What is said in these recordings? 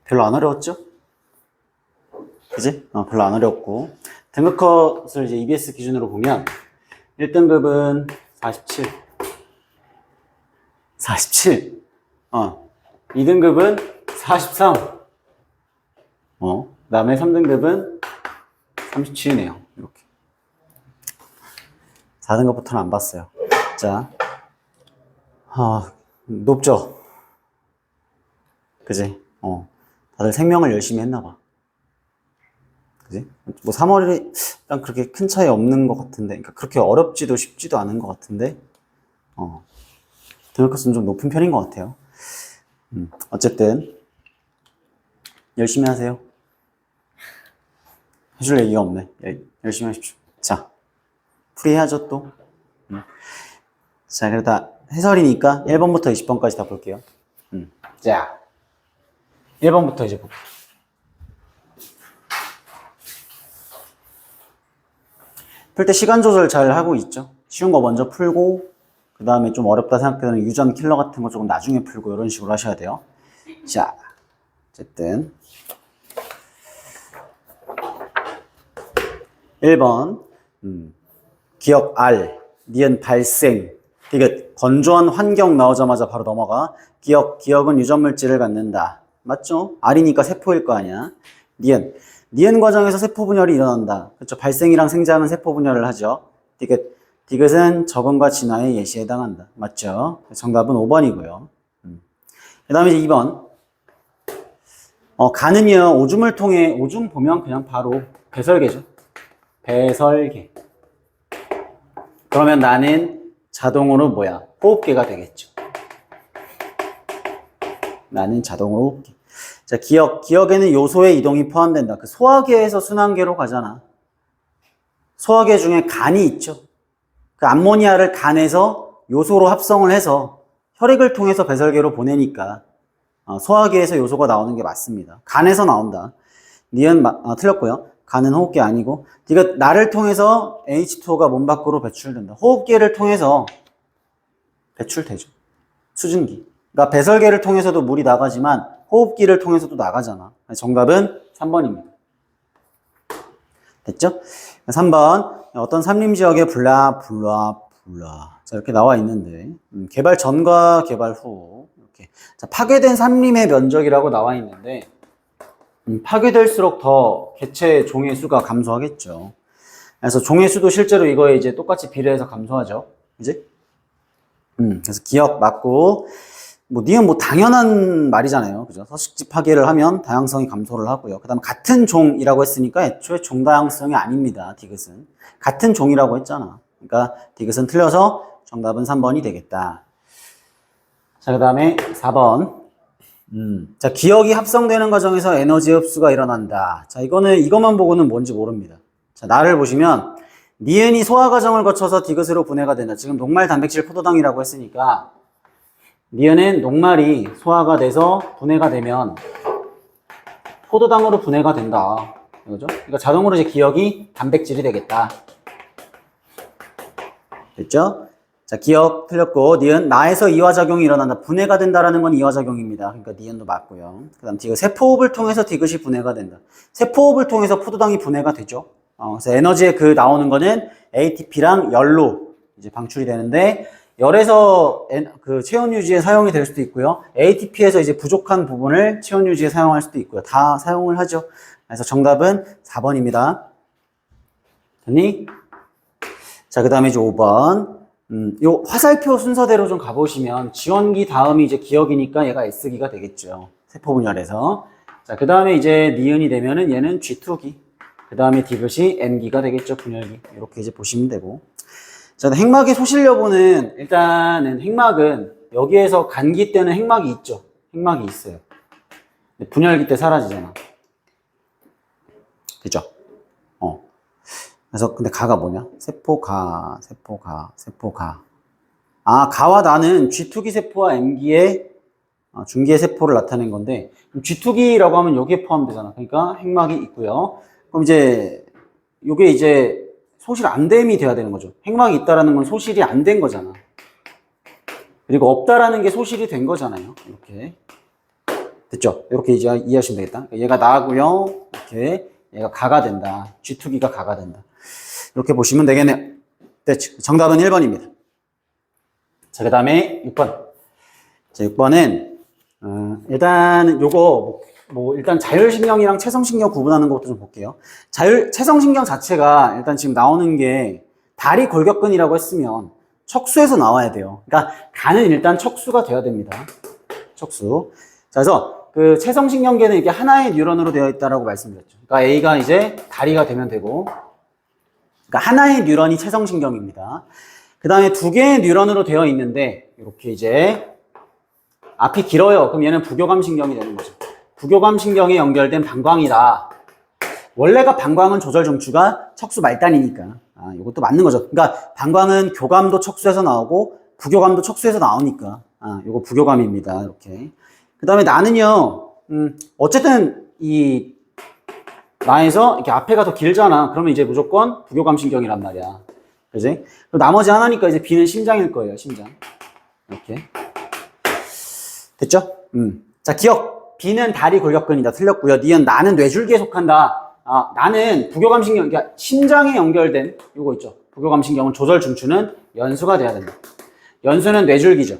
별로 안 어려웠죠? 그지? 별로 안 어렵고. 등급컷을 이제 EBS 기준으로 보면 1등급은 47. 47. 2등급은 43. 그 다음에 3등급은 37이네요. 이렇게. 4등급부터는 안 봤어요. 자, 높죠? 그지? 다들 생명을 열심히 했나봐. 그지? 뭐 3월이 일단 그렇게 큰 차이 없는 것 같은데, 그러니까 그렇게 어렵지도 쉽지도 않은 것 같은데, 등급컷은 좀 높은 편인 것 같아요. 어쨌든 열심히 하세요. 해줄 얘기가 없네. 열심히 하십시오. 자, 풀이해야죠 또. 자, 그러다 해설이니까 1번부터 20번까지 다 볼게요. 자, 1번부터 이제 볼게요. 풀 때 시간 조절 잘 하고 있죠? 쉬운 거 먼저 풀고, 그 다음에 좀 어렵다 생각되는 유전 킬러 같은 거 조금 나중에 풀고 이런 식으로 하셔야 돼요. 자, 어쨌든 1번 기억 R, 니은 발생, 디귿 건조한 환경 나오자마자 바로 넘어가. 기억은 유전 물질을 갖는다. 맞죠? R이니까 세포일 거 아니야. 니은 과정에서 세포 분열이 일어난다. 그렇죠? 발생이랑 생장은 세포 분열을 하죠. 디귿은 적응과 진화의 예시에 해당한다. 맞죠? 정답은 5번이고요. 그 다음에 이제 2번. 간은요, 오줌을 통해, 오줌 보면 그냥 바로 배설계죠. 배설계. 그러면 나는 자동으로 뭐야? 호흡계가 되겠죠. 나는 자동으로 호흡계. 자, 기억에는 요소의 이동이 포함된다. 그 소화계에서 순환계로 가잖아. 소화계 중에 간이 있죠. 그 암모니아를 간에서 요소로 합성을 해서 혈액을 통해서 배설계로 보내니까 소화계에서 요소가 나오는 게 맞습니다. 간에서 나온다. 니은 틀렸고요. 간은 호흡계 아니고. 이거 나를 통해서 H2O가 몸 밖으로 배출된다. 호흡기를 통해서 배출되죠. 수증기. 그러니까 배설계를 통해서도 물이 나가지만 호흡기를 통해서도 나가잖아. 정답은 3번입니다. 됐죠? 3번. 어떤 산림지역에 블라. 자, 이렇게 나와 있는데, 개발 전과 개발 후. 이렇게. 자, 파괴된 산림의 면적이라고 나와 있는데, 파괴될수록 더 개체 종의 수가 감소하겠죠. 그래서 종의 수도 실제로 이거에 이제 똑같이 비례해서 감소하죠. 그지? 그래서 기억 맞고, 니은 당연한 말이잖아요. 그죠? 서식지 파괴를 하면 다양성이 감소를 하고요. 그 다음에 같은 종이라고 했으니까 애초에 종 다양성이 아닙니다. 디귿은. 같은 종이라고 했잖아. 그러니까 디귿은 틀려서 정답은 3번이 되겠다. 자, 그 다음에 4번. 자, 기억이 합성되는 과정에서 에너지 흡수가 일어난다. 자, 이것만 보고는 뭔지 모릅니다. 자, 나를 보시면, 니은이 소화 과정을 거쳐서 디귿으로 분해가 된다. 지금 녹말 단백질 포도당이라고 했으니까, 니은은 녹말이 소화가 돼서 분해가 되면, 포도당으로 분해가 된다. 이거죠? 그러니까 자동으로 이제 기억이 단백질이 되겠다. 됐죠? 자, 기억 틀렸고, 니은 나에서 이화작용이 일어난다. 분해가 된다라는 건 이화작용입니다. 그러니까 니은도 맞고요. 그 다음 디귿 세포호흡을 통해서 디귿이 분해가 된다. 세포호흡을 통해서 포도당이 분해가 되죠. 그래서 에너지에 나오는 거는 ATP랑 열로 이제 방출이 되는데, 열에서 그 체온 유지에 사용이 될 수도 있고요. ATP에서 이제 부족한 부분을 체온 유지에 사용할 수도 있고요. 다 사용을 하죠. 그래서 정답은 4번입니다. 됐니? 자, 그 다음에 이제 5번. 요 화살표 순서대로 좀 가보시면 지원기 다음이 이제 기억이니까 얘가 S기가 되겠죠. 세포 분열에서. 자, 그 다음에 이제 니은이 되면은 얘는 G2기. 그 다음에 디귿이 N기가 되겠죠. 분열기. 이렇게 이제 보시면 되고. 자, 핵막의 소실 여부는 일단은 핵막은 여기에서 간기 때는 핵막이 있죠. 핵막이 있어요. 근데 분열기 때 사라지잖아. 그죠? 그래서 근데 가가 뭐냐? 세포가. 가와 나는 G2기 세포와 M기의 중기의 세포를 나타낸 건데, G2기라고 하면 여기에 포함되잖아. 그러니까 핵막이 있고요. 그럼 이제 요게 이제 소실 안 됨이 돼야 되는 거죠. 핵막이 있다라는 건 소실이 안 된 거잖아. 그리고 없다라는 게 소실이 된 거잖아요. 이렇게. 됐죠? 이렇게 이제 이해하시면 되겠다. 얘가 나고요. 이렇게 얘가 가가 된다. G2기가 가가 된다. 이렇게 보시면 되겠네요. 됐죠? 정답은 1번입니다. 자, 그 다음에 6번. 자, 6번은 일단 요거 일단 자율신경이랑 체성신경 구분하는 것부터 좀 볼게요. 체성신경 자체가 일단 지금 나오는 게 다리 골격근이라고 했으면 척수에서 나와야 돼요. 그러니까 간은 일단 척수가 돼야 됩니다. 척수. 자, 그래서 그 체성신경계는 이게 하나의 뉴런으로 되어 있다라고 말씀드렸죠. 그러니까 A가 이제 다리가 되면 되고, 그러니까 하나의 뉴런이 체성신경입니다. 그 다음에 두 개의 뉴런으로 되어 있는데 이렇게 이제 앞이 길어요. 그럼 얘는 부교감신경이 되는 거죠. 부교감신경에 연결된 방광이다. 원래가 방광은 조절 중추가 척수 말단이니까 이것도 맞는 거죠. 그러니까 방광은 교감도 척수에서 나오고 부교감도 척수에서 나오니까 이거 부교감입니다. 이렇게. 그 다음에 나는요. 어쨌든 이 나에서 이렇게 앞에가 더 길잖아. 그러면 이제 무조건 부교감신경이란 말이야. 그지? 그럼 나머지 하나니까 이제 B는 심장일 거예요. 심장. 이렇게. 됐죠? 자, 기억. B는 다리 골격근이다. 틀렸고요. 니은 나는 뇌줄기에 속한다. 나는 부교감신경, 그러니까 심장에 연결된 요거 있죠. 부교감신경은 조절 중추는 연수가 돼야 된다. 연수는 뇌줄기죠.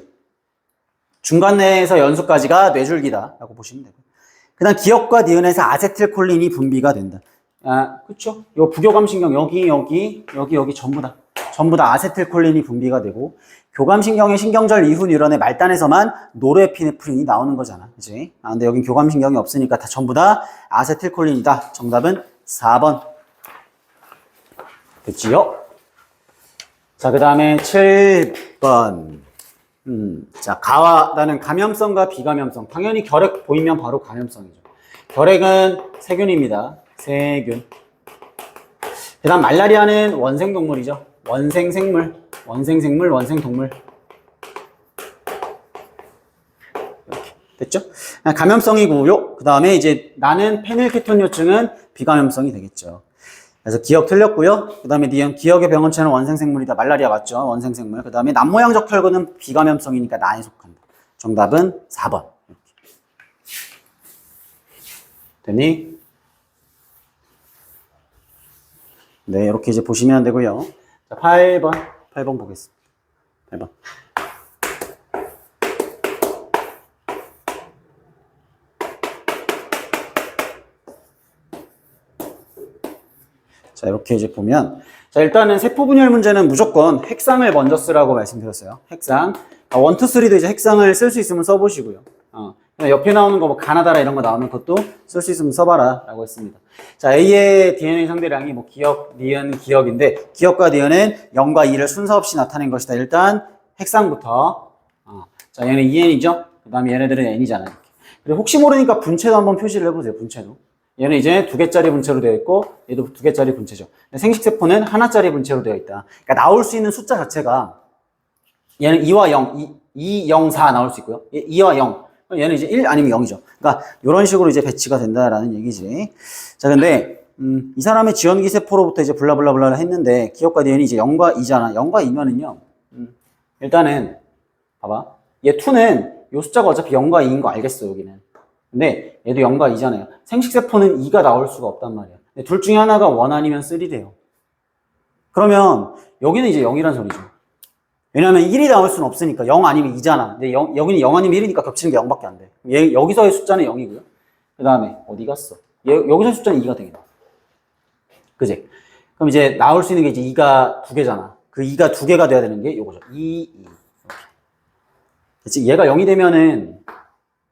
중간 내에서 연수까지가 뇌줄기다라고 보시면 되고. 그다음 기억과 니은에서 아세틸콜린이 분비가 된다. 그렇죠? 요 부교감신경 여기 전부 다 아세틸콜린이 분비가 되고. 교감신경의 신경절 이후 뉴런의 말단에서만 노르에피네프린이 나오는 거잖아. 그치? 근데 여긴 교감신경이 없으니까 다 전부 다 아세틸콜린이다. 정답은 4번. 됐지요? 자, 그 다음에 7번. 자, 나는 감염성과 비감염성. 당연히 결핵 보이면 바로 감염성이죠. 결핵은 세균입니다. 세균. 그 다음 말라리아는 원생동물이죠. 원생생물, 원생동물. 이렇게. 됐죠? 감염성이고요. 그 다음에 이제 나는 페닐케톤요증은 비감염성이 되겠죠. 그래서 기억 틀렸고요. 그 다음에 니은 기억의 병원체는 원생생물이다. 말라리아 맞죠? 원생생물. 그 다음에 남모양적 혈구는 비감염성이니까 나에 속한다. 정답은 4번. 이렇게. 됐니? 네, 이렇게 이제 보시면 되고요. 자, 8번 보겠습니다. 8번. 자, 이렇게 이제 보면, 자, 일단은 세포분열 문제는 무조건 핵상을 먼저 쓰라고 말씀드렸어요. 핵상. 1, 2, 3도 이제 핵상을 쓸 수 있으면 써보시고요. 옆에 나오는 거 뭐 가나다라 이런 거 나오면 그것도 쓸 수 있으면 써봐라 라고 했습니다. 자, A의 DNA 상대량이 뭐 기억, 니은, 기억인데 기억과 니은은 0과 2를 순서 없이 나타낸 것이다. 일단 핵상부터. 자, 얘는 EN이죠. 그 다음에 얘네들은 N이잖아요. 그리고 혹시 모르니까 분체도 한번 표시를 해보세요. 분체도. 얘는 이제 2개짜리 분체로 되어 있고 얘도 2개짜리 분체죠. 생식세포는 하나짜리 분체로 되어 있다. 그러니까 나올 수 있는 숫자 자체가 얘는 2와 0, 2, 0, 4 나올 수 있고요. 2와 0. 얘는 이제 1 아니면 0이죠. 그러니까 이런 식으로 이제 배치가 된다라는 얘기지. 자, 근데 이 사람의 지원기 세포로부터 이제 블라블라블라 했는데 기억과 니은이 이제 0과 2잖아. 0과 2면은요. 일단은 봐봐. 얘 2는 요 숫자가 어차피 0과 2인 거 알겠어, 여기는. 근데 얘도 0과 2잖아요. 생식세포는 2가 나올 수가 없단 말이야. 근데 둘 중에 하나가 1 아니면 3 돼요. 그러면 여기는 이제 0이란 소리죠. 왜냐면 1이 나올 수는 없으니까 0 아니면 2잖아. 근데 여기는 0 아니면 1이니까 겹치는 게 0밖에 안 돼. 여기서의 숫자는 0이고요. 그 다음에 어디 갔어? 여기서의 숫자는 2가 되겠다. 그지? 그럼 이제 나올 수 있는 게 이제 2가 2개잖아. 그 2가 2개가 돼야 되는 게 요거죠. 2, 2. 그치? 얘가 0이 되면은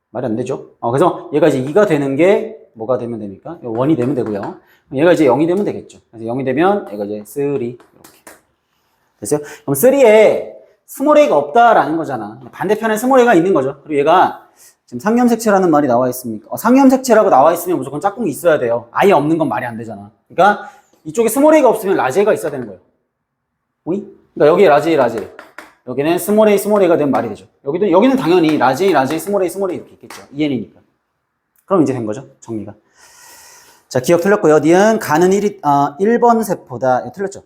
말이 안 되죠? 그래서 얘가 이제 2가 되는 게 뭐가 되면 됩니까? 1이 되면 되고요. 얘가 이제 0이 되면 되겠죠. 그래서 0이 되면 얘가 이제 3 이렇게. 됐어요? 그럼 3에 스몰 a가 없다라는 거잖아. 반대편에 스몰 a가 있는 거죠. 그리고 얘가 지금 상염색체라는 말이 나와 있습니까? 상염색체라고 나와 있으면 무조건 짝꿍이 있어야 돼요. 아예 없는 건 말이 안 되잖아. 그러니까 이쪽에 스몰 a가 없으면 라지 a가 있어야 되는 거예요. 오이? 그러니까 여기에 라지 a, 라지 a. 여기는 스몰 a가 되면 말이 되죠. 여기는 당연히 라지 a, 스몰 a 이렇게 있겠죠. EN이니까. 그럼 이제 된 거죠. 정리가. 자, 기억 틀렸고요. 니은 간은 1번 세포다. 이거 틀렸죠?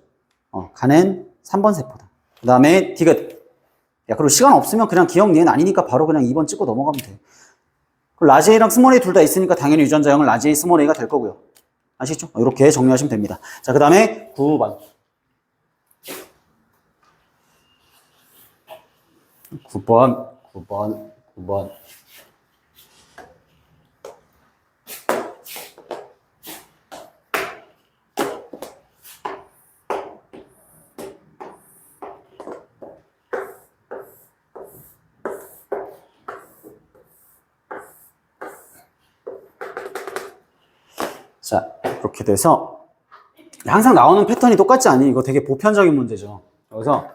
간은 3번 세포다. 그 다음에 디귿. 야, 그리고 시간 없으면 그냥 기억 니은 아니니까 바로 그냥 2번 찍고 넘어가면 돼. 그 라지 A랑 스몰 A 둘 다 있으니까 당연히 유전자형은 라지 A, 스몰 A가 될 거고요. 아시죠? 이렇게 정리하시면 됩니다. 자, 그 다음에 9번. 9번. 자, 이렇게 돼서 항상 나오는 패턴이 똑같지 않니? 이거 되게 보편적인 문제죠. 그래서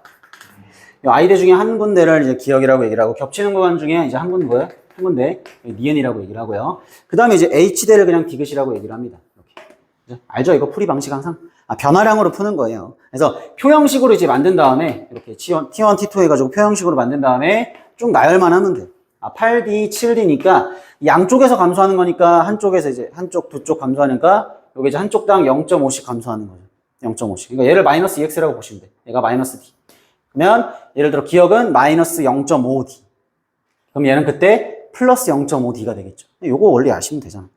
이 아이들 중에 한 군데를 이제 기억이라고 얘기를 하고 겹치는 구간 중에 이제 한 군데 뭐예요? 한 군데 니은이라고 얘기를 하고요. 그 다음에 이제 H대를 그냥 디귿이라고 얘기를 합니다. 이렇게. 알죠? 이거 풀이 방식 항상 변화량으로 푸는 거예요. 그래서 표형식으로 이제 만든 다음에 이렇게 T1, T2 해가지고 표형식으로 만든 다음에 쭉 나열만 하면 돼. 8D, 7D니까 양쪽에서 감소하는 거니까 한쪽에서 이제 한쪽, 두 쪽 감소하니까 여기 이제 한쪽당 0.5씩 감소하는 거죠. 0.5씩. 그러니까 얘를 마이너스 2x라고 보시면 돼. 얘가 마이너스 d. 그러면 예를 들어 기억은 마이너스 0.5d. 그럼 얘는 그때 플러스 0.5d가 되겠죠. 요거 원리 아시면 되잖아.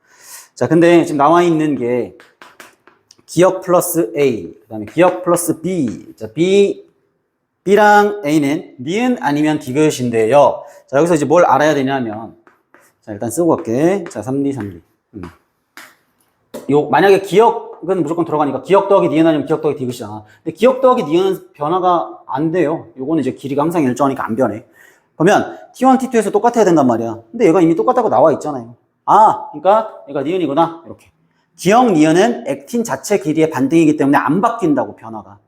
자, 근데 지금 나와 있는 게 기억 플러스 a, 그 다음에 기억 플러스 b. 자, B랑 A는 니은 아니면 디귿인데요. 자, 여기서 이제 뭘 알아야 되냐면, 자, 일단 쓰고 갈게. 자, 3D. 만약에 기억은 무조건 들어가니까 기억 더하기 니은 아니면 기억 더하기 디귿이잖아. 근데 기억 더하기 니은은 변화가 안 돼요. 요거는 이제 길이가 항상 일정하니까 안 변해. 그러면 T1, T2에서 똑같아야 된단 말이야. 근데 얘가 이미 똑같다고 나와 있잖아요. 그러니까 얘가 니은이구나. 이렇게. 기억 니은은 액틴 자체 길이의 반등이기 때문에 안 바뀐다고, 변화가.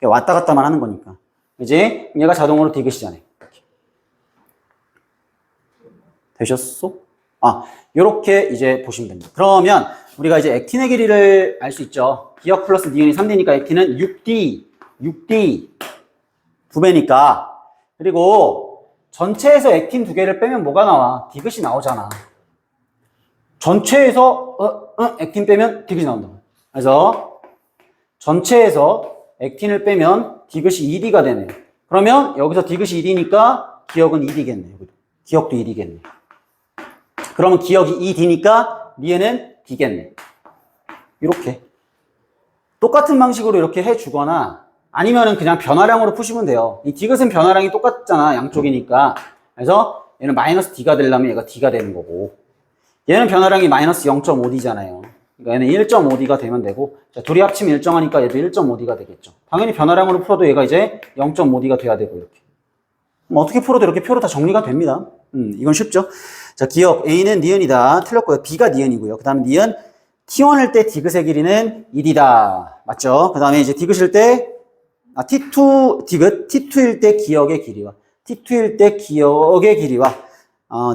왔다 갔다만 하는 거니까. 이제 얘가 자동으로 디귿이잖아요. 되셨어? 요렇게 이제 보시면 됩니다. 그러면 우리가 이제 액틴의 길이를 알 수 있죠. 기억 플러스 니은이 3D니까 액틴은 6D 2배니까. 그리고 전체에서 액틴 2개를 빼면 뭐가 나와? 디귿이 나오잖아. 전체에서 액틴 빼면 디귿이 나온다. 그래서 전체에서 액틴을 빼면 디귿이 1D가 되네. 그러면 여기서 디귿이 1D니까 기억은 1D겠네. 기억도 1D겠네. 그러면 기억이 2D니까 니은은 D겠네. 이렇게. 똑같은 방식으로 이렇게 해주거나 아니면은 그냥 변화량으로 푸시면 돼요. 이 디귿은 변화량이 똑같잖아. 양쪽이니까. 그래서 얘는 마이너스 D가 되려면 얘가 D가 되는 거고. 얘는 변화량이 마이너스 0.5D잖아요. 그러니까 얘는 1.5D가 되면 되고, 자, 둘이 합치면 일정하니까 얘도 1.5D가 되겠죠. 당연히 변화량으로 풀어도 얘가 이제 0.5D가 돼야 되고, 이렇게. 어떻게 풀어도 이렇게 표로 다 정리가 됩니다. 이건 쉽죠? 자, 기억. A는 니은이다. 틀렸고요. B가 니은이고요. 그 다음에 니은. T1일 때 디귿의 길이는 1이다. 맞죠? 그 다음에 이제 디귿일 때, T2, 디귿. T2일 때 기억의 길이와, T2일 때 기억의 길이와,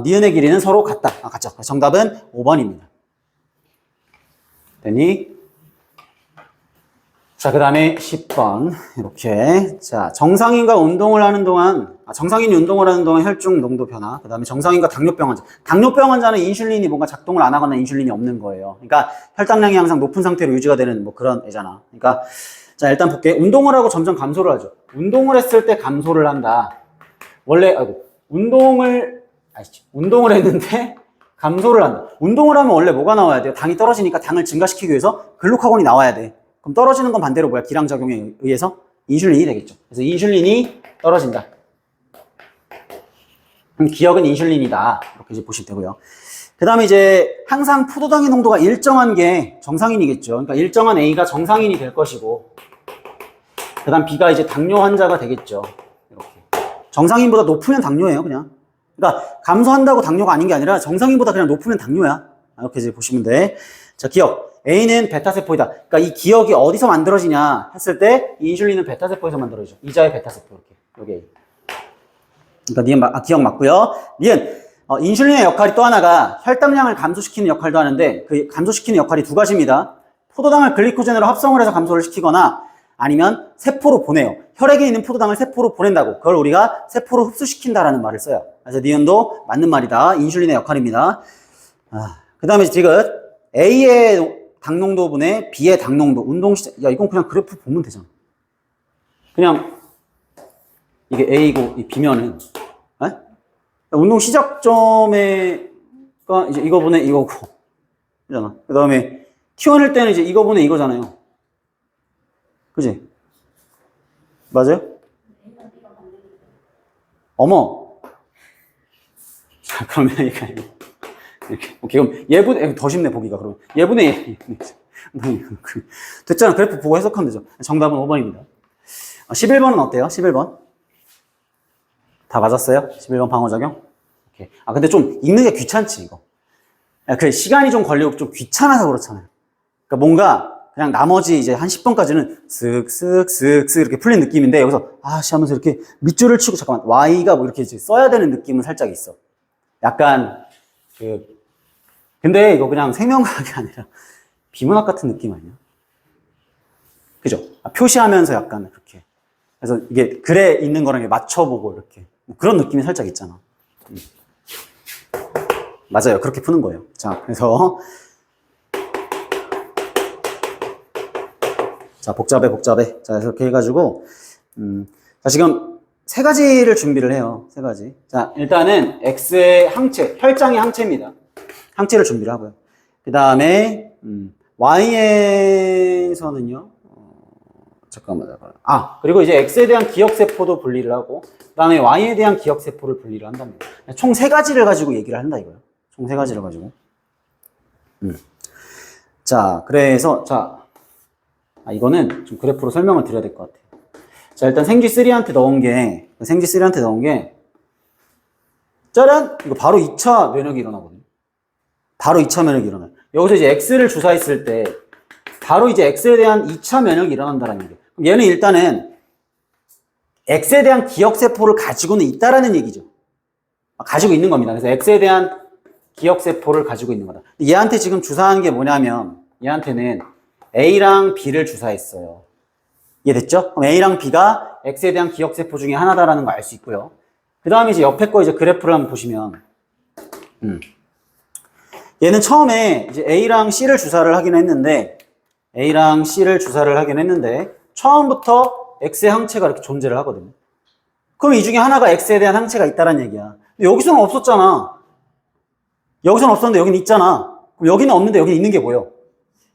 니은의 길이는 서로 같다. 같죠? 정답은 5번입니다. 됐니? 자, 그 다음에 10번. 이렇게. 자, 정상인과 운동을 하는 동안, 정상인이 운동을 하는 동안 혈중 농도 변화. 그 다음에 정상인과 당뇨병 환자. 당뇨병 환자는 인슐린이 뭔가 작동을 안 하거나 인슐린이 없는 거예요. 그러니까 혈당량이 항상 높은 상태로 유지가 되는 뭐 그런 애잖아. 그러니까, 자, 일단 볼게. 운동을 하고 점점 감소를 하죠. 운동을 했을 때 감소를 한다. 원래, 운동을 했는데 감소를 한다. 운동을 하면 원래 뭐가 나와야 돼요? 당이 떨어지니까 당을 증가시키기 위해서 글루카곤이 나와야 돼. 그럼 떨어지는 건 반대로 뭐야? 기량작용에 의해서 인슐린이 되겠죠. 그래서 인슐린이 떨어진다. 그럼 기억은 인슐린이다. 이렇게 이제 보시면 되고요. 그 다음에 이제 항상 포도당의 농도가 일정한 게 정상인이겠죠. 그러니까 일정한 A가 정상인이 될 것이고, 그 다음 B가 이제 당뇨 환자가 되겠죠. 이렇게. 정상인보다 높으면 당뇨예요, 그냥. 그러니까 감소한다고 당뇨가 아닌 게 아니라 정상인보다 그냥 높으면 당뇨야. 이렇게 이제 보시면 돼. 자, 기억. A는 베타세포이다. 그러니까 이 기억이 어디서 만들어지냐 했을 때 인슐린은 베타세포에서 만들어지죠. 이자의 베타세포. 이렇게. 여기. 그러니까 니은, 기억 맞고요. 니은. 인슐린의 역할이 또 하나가 혈당량을 감소시키는 역할도 하는데 그 감소시키는 역할이 두 가지입니다. 포도당을 글리코젠으로 합성을 해서 감소를 시키거나 아니면 세포로 보내요. 혈액에 있는 포도당을 세포로 보낸다고. 그걸 우리가 세포로 흡수시킨다라는 말을 써요. 그래서 니은도 맞는 말이다. 인슐린의 역할입니다. 그 다음에 디귿. A의 당농도분의 B의 당농도. 운동 시작. 야, 이건 그냥 그래프 보면 되잖아. 그냥 이게 A고 이 B면은 운동 시작점에 그러니까 이제 이거분의 이거고. 그잖아. 그 다음에 T1일 때는 이제 이거분의 이거잖아요. 그지? 맞아요? 어머. 자, 그러면 이렇게. 오케이, 그럼 얘분의, 더 쉽네, 보기가, 그러면. 얘분의 얘. 됐잖아. 그래프 보고 해석하면 되죠. 정답은 5번입니다. 11번은 어때요? 11번. 다 맞았어요? 11번 방어작용? 오케이. 아, 근데 좀 읽는 게 귀찮지, 이거. 그 시간이 좀 걸리고 좀 귀찮아서 그렇잖아요. 그러니까 뭔가 그냥 나머지 이제 한 10번까지는 쓱쓱쓱쓱 이렇게 풀린 느낌인데 여기서 아씨 하면서 이렇게 밑줄을 치고 잠깐만 Y가 뭐 이렇게 써야 되는 느낌은 살짝 있어. 약간 근데 이거 그냥 생명과학이 아니라 비문학 같은 느낌 아니야? 그죠? 표시하면서 약간 그렇게. 그래서 이게 글에 있는 거랑 맞춰보고 이렇게. 그런 느낌이 살짝 있잖아. 맞아요. 그렇게 푸는 거예요. 자, 그래서. 자, 복잡해. 자, 이렇게 해가지고. 자, 지금 세 가지를 준비를 해요. 세 가지. 자, 일단은 X의 항체, 혈장의 항체입니다. 항체를 준비를 하고요. 그 다음에, Y에서는요. 잠깐만. 그리고 이제 X에 대한 기억세포도 분리를 하고, 그 다음에 Y에 대한 기억세포를 분리를 한답니다. 총 세 가지를 가지고 얘기를 한다, 이거요. 총 세 가지를 가지고. 자, 그래서, 자, 이거는 좀 그래프로 설명을 드려야 될 것 같아요. 자, 일단 생쥐3한테 넣은 게, 짜란! 이거 바로 2차 면역이 일어나거든요. 바로 2차 면역이 일어나요. 여기서 이제 X를 주사했을 때, 바로 이제 X에 대한 2차 면역이 일어난다는 얘기예요. 얘는 일단은 X에 대한 기억세포를 가지고는 있다라는 얘기죠. 가지고 있는 겁니다. 그래서 X에 대한 기억세포를 가지고 있는 거다. 얘한테 지금 주사한 게 뭐냐면, 얘한테는 A랑 B를 주사했어요. 이해됐죠? 그럼 A랑 B가 X에 대한 기억세포 중에 하나다라는 거 알 수 있고요. 그 다음에 이제 옆에 거 이제 그래프를 한번 보시면, 얘는 처음에 이제 A랑 C를 주사를 하긴 했는데, 처음부터 X의 항체가 이렇게 존재를 하거든요. 그럼 이 중에 하나가 X에 대한 항체가 있다는 얘기야. 근데 여기서는 없었잖아. 여기서는 없었는데 여기는 있잖아. 그럼 여기는 없는데 여기는 있는 게 뭐예요?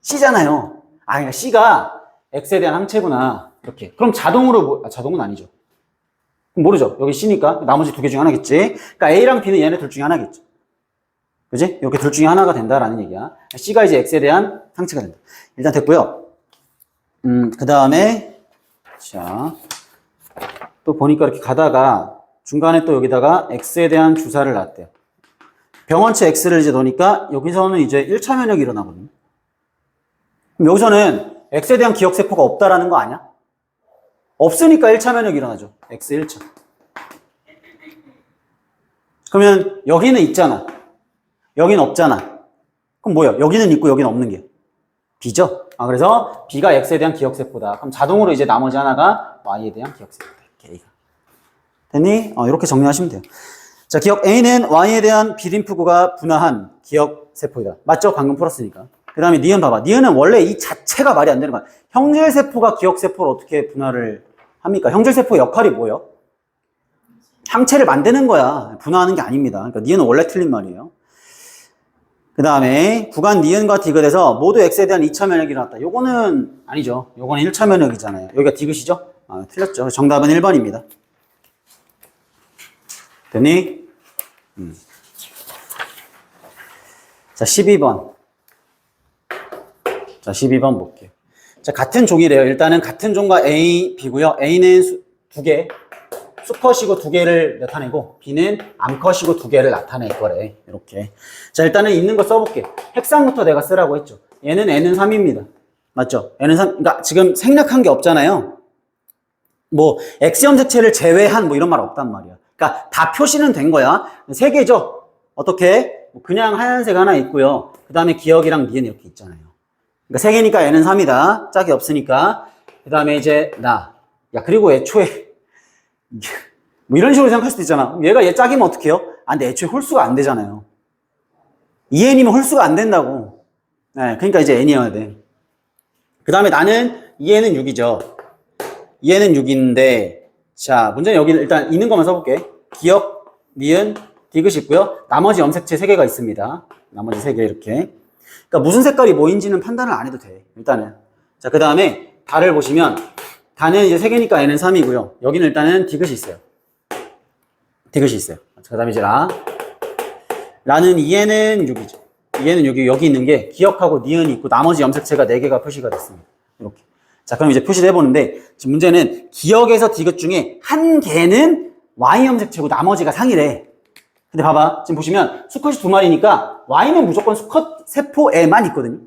C잖아요. 그러니까 C가 X에 대한 항체구나. 이렇게. 그럼 자동으로, 자동은 아니죠. 그럼 모르죠. 여기 C니까 나머지 두 개 중에 하나겠지. 그러니까 A랑 B는 얘네 둘 중에 하나겠죠. 그지? 이렇게 둘 중에 하나가 된다라는 얘기야. C가 이제 X에 대한 항체가 된다. 일단 됐고요. 그 다음에, 자, 또 보니까 이렇게 가다가 중간에 또 여기다가 X에 대한 주사를 놨대요. 병원체 X를 이제 넣으니까 여기서는 이제 1차 면역이 일어나거든요. 그럼 여기서는 X에 대한 기억세포가 없다라는 거 아니야? 없으니까 1차 면역이 일어나죠. X 1차. 그러면 여기는 있잖아. 여기는 없잖아. 그럼 뭐야? 여기는 있고 여기는 없는 게 B죠? 그래서 B가 X에 대한 기억세포다. 그럼 자동으로 이제 나머지 하나가 Y에 대한 기억세포다. K가. 됐니? 이렇게 정리하시면 돼요. 자, 기억 A는 Y에 대한 비림프구가 분화한 기억세포이다. 맞죠? 방금 풀었으니까. 그 다음에 니은 봐봐. 니은은 원래 이 자체가 말이 안 되는 거야. 형질세포가 기억세포를 어떻게 분화를 합니까? 형질세포의 역할이 뭐예요? 항체를 만드는 거야. 분화하는 게 아닙니다. 그러니까 니은은 원래 틀린 말이에요. 그 다음에 구간 니은과 디귿에서 모두 X에 대한 2차 면역이 일어났다. 요거는 아니죠. 요거는 1차 면역이잖아요. 여기가 디귿이죠? 틀렸죠. 정답은 1번입니다. 됐니? 자, 12번. 자, 12번 볼게요. 자, 같은 종이래요. 일단은 같은 종과 A, B고요. A는 두 개, 수컷이고 두 개를 나타내고, B는 암컷이고 두 개를 나타낼 거래. 이렇게. 자, 일단은 있는 거 써볼게. 핵상부터 내가 쓰라고 했죠. 얘는 N은 3입니다. 맞죠? N은 3, 그러니까 지금 생략한 게 없잖아요. 뭐, X 염색체를 제외한 뭐 이런 말 없단 말이야. 그러니까 다 표시는 된 거야. 세 개죠? 어떻게? 그냥 하얀색 하나 있고요. 그 다음에 기억이랑 니은 이렇게 있잖아요. 그러니까 세 개니까 N은 3이다. 짝이 없으니까. 그 다음에 이제 나. 야, 그리고 애초에 뭐 이런 식으로 생각할 수도 있잖아. 얘가 얘 짝이면 어떡해요? 근데 애초에 홀수가 안 되잖아요. 2N이면 홀수가 안 된다고. 네, 그러니까 이제 N이어야 돼. 그 다음에 나는 2N은 6이죠. 2N은 6인데, 자, 문제는 여기 일단 있는 것만 써볼게. 기억, 니은, 디귿이 있고요. 나머지 염색체 3개가 있습니다. 나머지 3개 이렇게. 그러니까 무슨 색깔이 뭐인지는 판단을 안 해도 돼. 일단은. 자, 그 다음에 다를 보시면 다는 이제 3개니까 N은 3이고요. 여기는 일단은 디귿이 있어요. 디귿이 있어요. 그 다음에 이제 라는 2에는 6이죠. 2에는 여기 있는 게 기억하고 니은이 있고 나머지 염색체가 4개가 표시가 됐습니다. 이렇게. 자, 그럼 이제 표시를 해보는데 지금 문제는 기억에서 디귿 중에 한 개는 Y 염색체고 나머지가 상이래. 근데 봐봐. 지금 보시면 수컷이 2마리니까 Y는 무조건 수컷 세포에만 있거든요.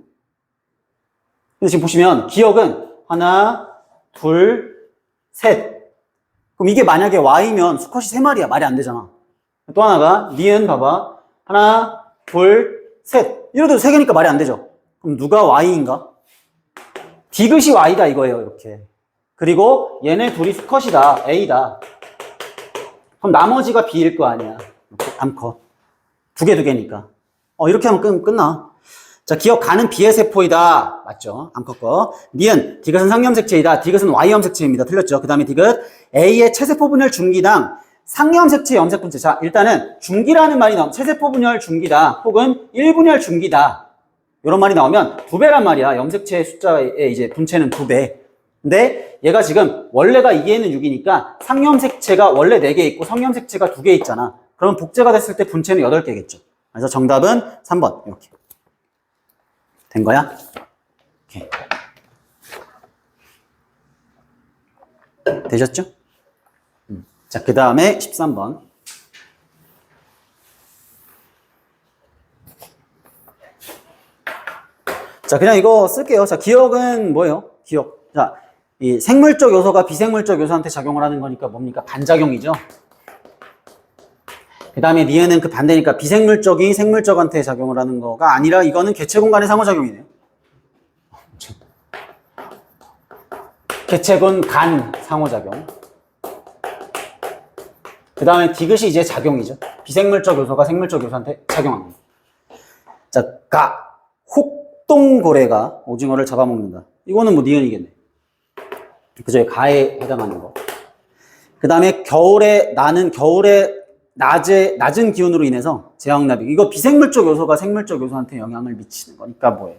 근데 지금 보시면 기억은 하나, 둘, 셋. 그럼 이게 만약에 Y면 수컷이 3마리야. 말이 안 되잖아. 또 하나가 니은 봐봐. 하나, 둘, 셋. 이래도 3개니까 말이 안 되죠. 그럼 누가 Y인가? 디귿이 Y다 이거예요. 이렇게. 그리고 얘네 둘이 수컷이다. A다. 그럼 나머지가 B일 거 아니야. 이렇게 암컷. 두 개니까. 이렇게 하면 끝나. 자, 기억 가는 B의 세포이다. 맞죠? 암컷 거. 니은 디귿은 상염색체이다. 디귿은 Y 염색체입니다. 틀렸죠? 그 다음에 디귿 A의 체세포 분열 중기당 상염색체 염색분체. 자, 일단은 중기라는 말이 나오면 체세포 분열 중기다. 혹은 1분열 중기다. 이런 말이 나오면 2배란 말이야. 염색체 숫자의 이제 분체는 2배. 근데 얘가 지금 원래가 2에는 6이니까 상염색체가 원래 4개 있고 성염색체가 2개 있잖아. 그러면 복제가 됐을 때 분체는 8개겠죠. 그래서 정답은 3번. 이렇게. 된 거야? 오케이. 되셨죠? 자, 그 다음에 13번. 자, 그냥 이거 쓸게요. 자, 기억은 뭐예요? 기억. 자, 이 생물적 요소가 비생물적 요소한테 작용을 하는 거니까 뭡니까? 반작용이죠. 그 다음에 니은은 그 반대니까 비생물적이 생물적한테 작용을 하는 거가 아니라 이거는 개체 공간의 상호작용이네요. 개체군 간 상호작용. 그 다음에 디귿이 이제 작용이죠. 비생물적 요소가 생물적 요소한테 작용하는 거. 자, 혹동고래가 오징어를 잡아먹는다. 이거는 뭐 니은이겠네. 그죠? 가에 해당하는 거. 그 다음에 겨울에 낮은 기온으로 인해서 제왕나비. 이거 비생물적 요소가 생물적 요소한테 영향을 미치는 거니까 뭐예요?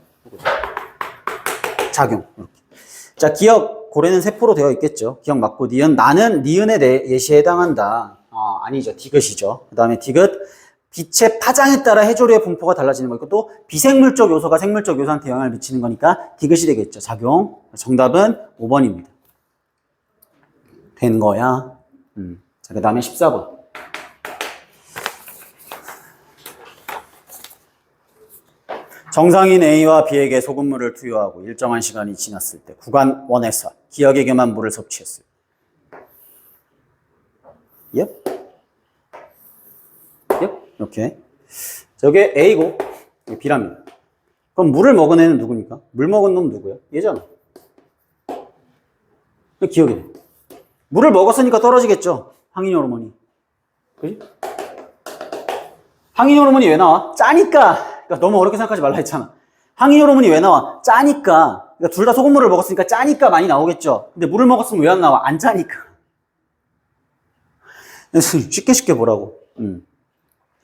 작용. 이렇게. 자, 기억, 고래는 세포로 되어 있겠죠. 기억 맞고, 니은. 나는 니은의 예시에 해당한다. 아니죠. 디귿이죠. 그 다음에 디귿. 빛의 파장에 따라 해조류의 분포가 달라지는 거. 이것도 비생물적 요소가 생물적 요소한테 영향을 미치는 거니까 디귿이 되겠죠. 작용. 정답은 5번입니다. 된 거야. 자, 그 다음에 14번. 정상인 A와 B에게 소금물을 투여하고 일정한 시간이 지났을 때 구간 1에서 기억에게만 물을 섭취했어요. 이렇게. 저게 A고 B랍니다. 그럼 물을 먹은 애는 누굽니까? 물 먹은 놈 누구야? 얘잖아. 기억이 돼. 물을 먹었으니까 떨어지겠죠. 항인 호르몬이. 그지? 항인 호르몬이 왜 나와? 짜니까. 그러니까 너무 어렵게 생각하지 말라 했잖아. 항인 호르몬이 왜 나와? 짜니까. 그러니까 둘 다 소금물을 먹었으니까 짜니까 많이 나오겠죠. 근데 물을 먹었으면 왜 안 나와? 안 짜니까. 쉽게 보라고.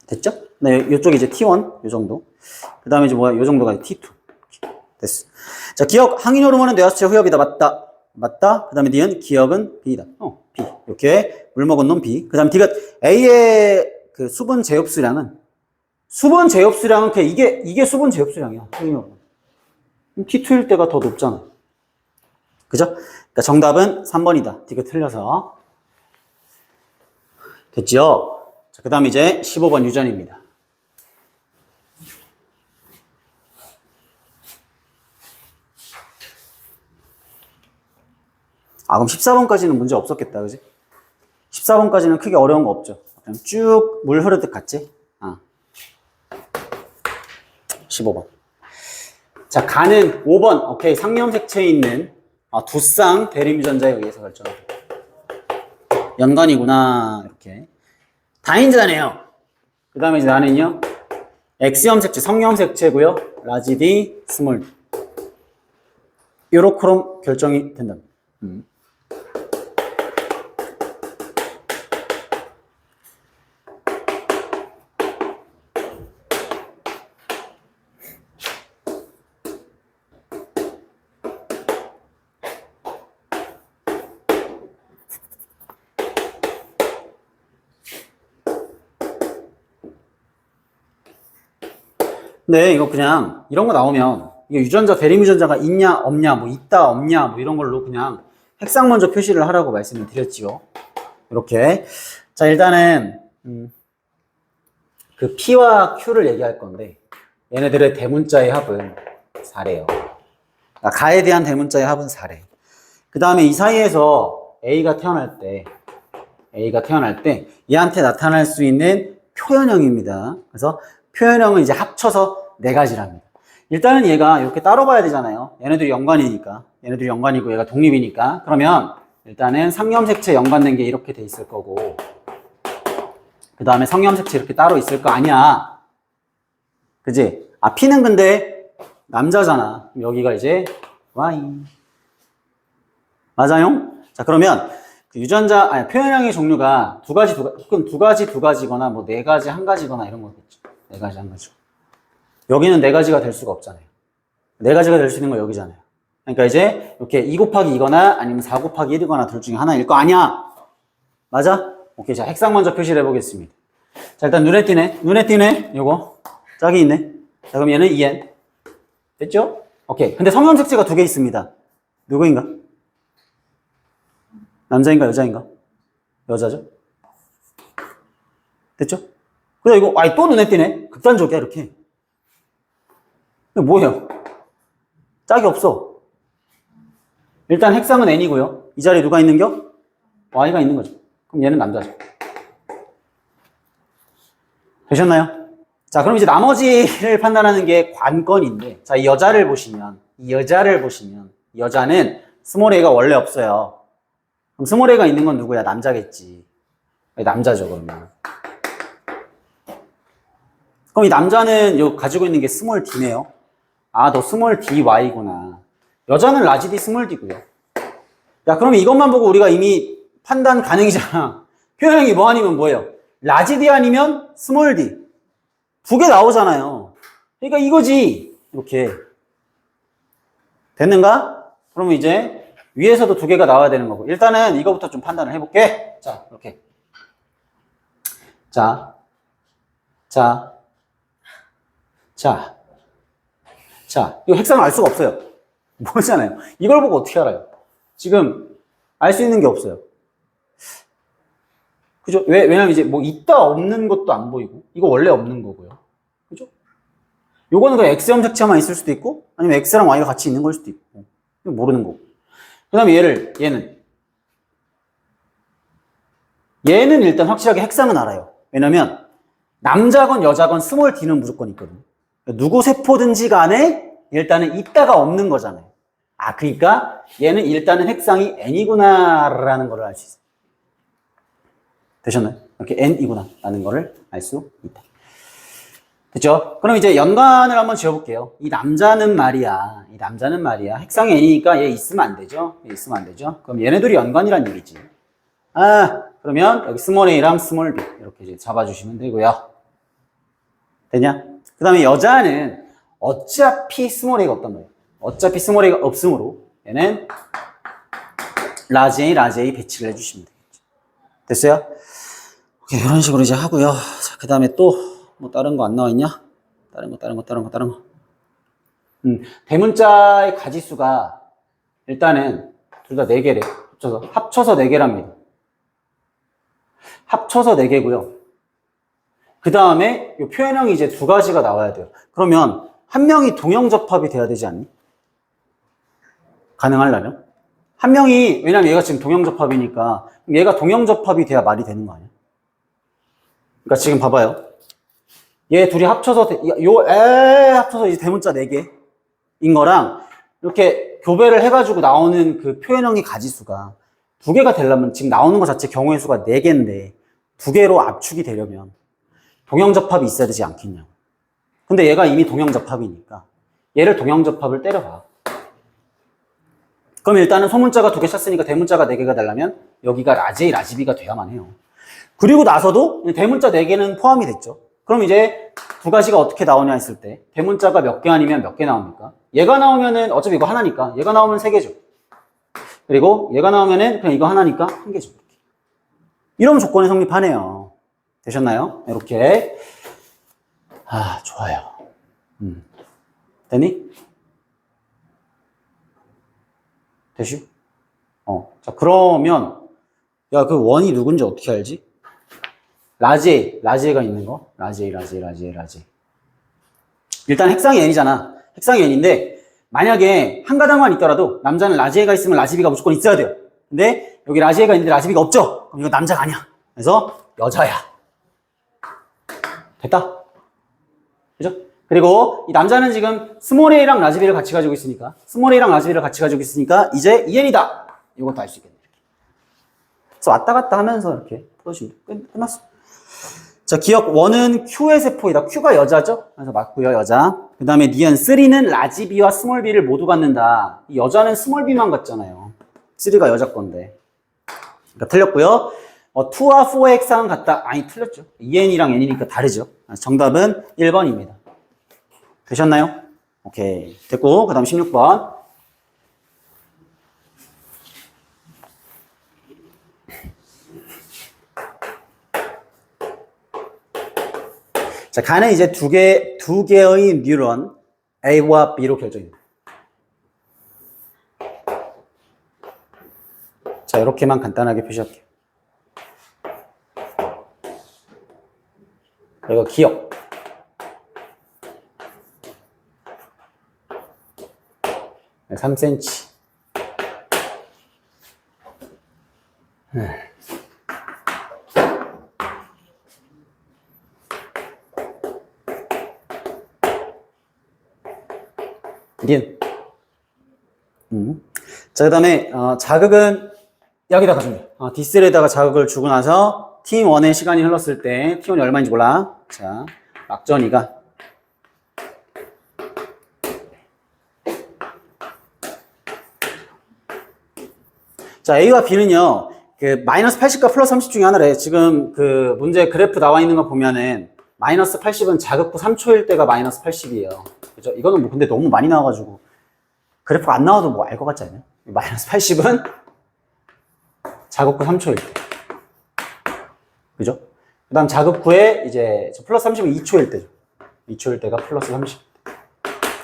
됐죠? 네, 이쪽이 이제 T1, 요 정도. 그 다음에 이제 뭐야? 요 정도가 T2. 됐어. 자, 기억, 항인 호르몬은 뇌하수체 후엽이다. 맞다. 그 다음에 D는 기억은 B다. B. 이렇게 물 먹은 놈 B. 그 다음에 D가 A의 그 수분 제흡수량은 이게 수분 제흡수량이야. 항인 호르몬. T2일 때가 더 높잖아. 그죠? 그러니까 정답은 3번이다. D가 틀려서. 됐죠? 자, 그 다음 이제 15번 유전입니다. 그럼 14번까지는 문제 없었겠다, 그지? 14번까지는 크게 어려운 거 없죠. 그냥 쭉 물 흐르듯 갔지? 15번. 자, 가는 5번. 오케이. 상염색체에 있는 두 쌍 대림유전자에 의해서 결정합니다. 연관이구나. 이렇게. 다인자네요. 그 다음에 이제 나는요. X염색체, 성염색체고요. 라지 D, 스몰 D. 요렇게 결정이 된답니다. 근데 이거 그냥 이런 거 나오면 이게 유전자, 대리유전자가 있냐 없냐 뭐 있다 없냐 뭐 이런 걸로 그냥 핵상 먼저 표시를 하라고 말씀을 드렸지요. 이렇게. 자, 일단은 그 P와 Q를 얘기할 건데 얘네들의 대문자의 합은 4래요. 그러니까 가에 대한 대문자의 합은 4래. 그 다음에 이 사이에서 A가 태어날 때 얘한테 나타날 수 있는 표현형입니다. 그래서 표현형은 이제 합쳐서 4가지랍니다. 일단은 얘가 이렇게 따로 봐야 되잖아요. 얘네들이 연관이니까. 얘네들이 연관이고 얘가 독립이니까. 그러면 일단은 상염색체 연관된 게 이렇게 돼 있을 거고 그 다음에 성염색체 이렇게 따로 있을 거 아니야. 그지? 아, P는 근데 남자잖아. 그럼 여기가 이제 Y. 맞아요? 자, 그러면 그 표현형의 종류가 두 가지거나 뭐 4가지, 1가지거나 이런 거겠죠. 4가지, 1가지. 여기는 4가지가 될 수가 없잖아요. 4가지가 될 수 있는 거 여기잖아요. 그러니까 이제 이렇게 2 곱하기 2거나 아니면 4 곱하기 1이거나 둘 중에 하나일 거 아니야. 맞아? 오케이. 자, 핵상 먼저 표시를 해보겠습니다. 자, 일단 눈에 띄네. 요거. 짝이 있네. 자, 그럼 얘는 EN. 됐죠? 오케이. 근데 성염색체가 2개 있습니다. 누구인가? 남자인가, 여자인가? 여자죠? 됐죠? 근데 이거, 또 눈에 띄네? 극단적이야, 이렇게. 이거 뭐예요? 짝이 없어. 일단 핵상은 N이고요. 이 자리에 누가 있는겨? Y가 있는 거죠. 그럼 얘는 남자죠. 되셨나요? 자, 그럼 이제 나머지를 판단하는 게 관건인데, 자, 이 여자를 보시면, 이 여자는 스몰 a가 원래 없어요. 그럼 스몰 a가 있는 건 누구야? 남자겠지. 남자죠, 그러면. 그럼 이 남자는 요 가지고 있는 게 스몰 d네요. 아, 너 스몰 dy구나. 여자는 라지 d 스몰 d고요. 야, 그러면 이것만 보고 우리가 이미 판단 가능이잖아. 표현형이 뭐 아니면 뭐예요? 라지 d 아니면 스몰 d. 2개 나오잖아요. 그러니까 이거지. 이렇게. 됐는가? 그러면 이제 위에서도 2개가 나와야 되는 거고. 일단은 이거부터 좀 판단을 해볼게. 자, 이렇게. 자, 이거 핵상을 알 수가 없어요. 모르잖아요. 이걸 보고 어떻게 알아요? 지금 알 수 있는 게 없어요. 그죠? 왜냐면 이제 뭐 있다 없는 것도 안 보이고, 이거 원래 없는 거고요. 그죠? 요거는 그냥 X염 색채만 있을 수도 있고, 아니면 X랑 Y가 같이 있는 걸 수도 있고, 모르는 거고. 그 다음에 얘는 일단 확실하게 핵상은 알아요. 왜냐면 남자건 여자건 스몰 d는 무조건 있거든요. 누구 세포든지 간에 일단은 있다가 없는 거잖아요. 아, 그러니까 얘는 일단은 핵상이 N이구나라는 걸 알 수 있어요. 되셨나요? 이렇게 N이구나 라는 거를 알 수 있다. 됐죠? 그럼 이제 연관을 한번 지어볼게요. 이 남자는 말이야. 핵상이 N이니까 얘 있으면 안 되죠? 그럼 얘네들이 연관이란 얘기지. 아, 그러면 여기 스몰 a랑 스몰 b 이렇게 이제 잡아주시면 되고요. 되냐? 그 다음에 여자는 어차피 스몰 a가 없단 말이에요. 어차피 스몰 a가 없으므로 얘는 라지 A 배치를 해주시면 되겠죠. 됐어요? 오케이, 이런 식으로 이제 하고요. 자, 그 다음에 또 뭐 다른 거 안 나와 있냐? 다른 거. 대문자의 가지수가 일단은 둘 다 4개래. 합쳐서 4개랍니다. 합쳐서 4개고요. 그 다음에 이 표현형이 이제 2가지가 나와야 돼요. 그러면 한 명이 동형접합이 돼야 되지 않니? 가능하려면? 한 명이, 왜냐면 얘가 지금 동형접합이니까 얘가 동형접합이 돼야 말이 되는 거 아니야? 그러니까 지금 봐봐요. 얘 둘이 합쳐서 합쳐서 이제 대문자 4개인 거랑 이렇게 교배를 해가지고 나오는 그 표현형의 가지수가 2개가 되려면 지금 나오는 것 자체 경우의 수가 4개인데 2개로 압축이 되려면 동형접합이 있어야 되지 않겠냐고. 근데 얘가 이미 동형접합이니까 얘를 동형접합을 때려봐. 그럼 일단은 소문자가 2개 쳤으니까 대문자가 4개가 되려면 여기가 라지 A, 라지 B가 돼야만 해요. 그리고 나서도 대문자 4개는 포함이 됐죠. 그럼 이제 2가지가 어떻게 나오냐 했을 때 대문자가 몇 개 아니면 몇 개 나옵니까? 얘가 나오면은 어차피 이거 하나니까 얘가 나오면 3개죠. 그리고 얘가 나오면은 그냥 이거 하나니까 1개죠. 이런 조건이 성립하네요. 되셨나요? 이렇게. 아, 좋아요. 되니? 되슈? 자, 그러면, 야, 그 원이 누군지 어떻게 알지? 라지에가 있는 거. 라지에. 일단 핵상이 n이잖아. 핵상이 n인데, 만약에 한 가닥만 있더라도, 남자는 라지에가 있으면 라지비가 무조건 있어야 돼요. 근데, 여기 라지에가 있는데 라지비가 없죠? 그럼 이거 남자가 아니야. 그래서, 여자야. 됐다? 그죠? 그리고, 이 남자는 지금 스몰 a랑 라지비를 같이 가지고 있으니까, 이제 en이다. 이것도 알 수 있겠네. 그래서 왔다 갔다 하면서 이렇게 풀어주면 끝났어. 자, 기억 1은 Q의 세포이다. Q가 여자죠? 그래서 맞고요, 여자. 그 다음에 니은 3는 라지 B와 스몰 b를 모두 갖는다. 이 여자는 스몰 b만 갖잖아요. 3가 여자 건데. 그러니까 틀렸고요. 2와 4의 핵상은 같다. 아니, 틀렸죠. EN이랑 N이니까 다르죠. 정답은 1번입니다. 되셨나요? 오케이. 됐고, 그 다음 16번. 자, 간은 이제 두 개의 뉴런 A와 B로 결정입니다. 자, 이렇게만 간단하게 표시할게요. 그리고 기억. 네, 3cm. 니은. 자, 그 다음에, 자극은 여기다가 줍니다. D3에다가 자극을 주고 나서 T1의 시간이 흘렀을 때, T1이 얼마인지 몰라. 자, 막전이가. 자, A와 B는요, 그, 마이너스 80과 플러스 30 중에 하나래. 지금 그 문제 그래프 나와 있는 거 보면은, 마이너스 80은 자극 후 3초일 때가 마이너스 80이에요. 그죠? 이거는 뭐 근데 너무 많이 나와가지고 그래프가 안 나와도 뭐 알 것 같지 않아요? 마이너스 80은 자극 후 3초일 때. 그죠? 그 다음 자극 후에 이제 플러스 30은 2초일 때죠. 2초일 때가 플러스 30.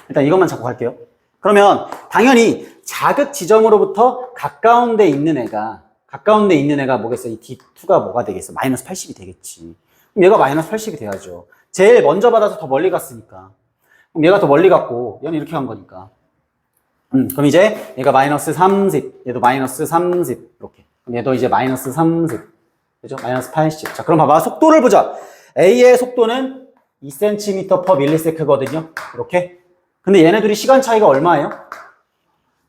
일단 이것만 잡고 갈게요. 그러면 당연히 자극 지점으로부터 가까운 데 있는 애가 뭐겠어? 이 D2가 뭐가 되겠어? 마이너스 80이 되겠지. 그럼 얘가 마이너스 80이 돼야죠. 제일 먼저 받아서 더 멀리 갔으니까. 그럼 얘가 더 멀리 갔고, 얘는 이렇게 간 거니까. 그럼 이제 얘가 마이너스 30, 얘도 마이너스 30, 이렇게. 그럼 얘도 이제 마이너스 30, 그죠? 마이너스 80. 자, 그럼 봐봐. 속도를 보자. A의 속도는 2cm/ms거든요. 이렇게. 근데 얘네들이 시간 차이가 얼마예요?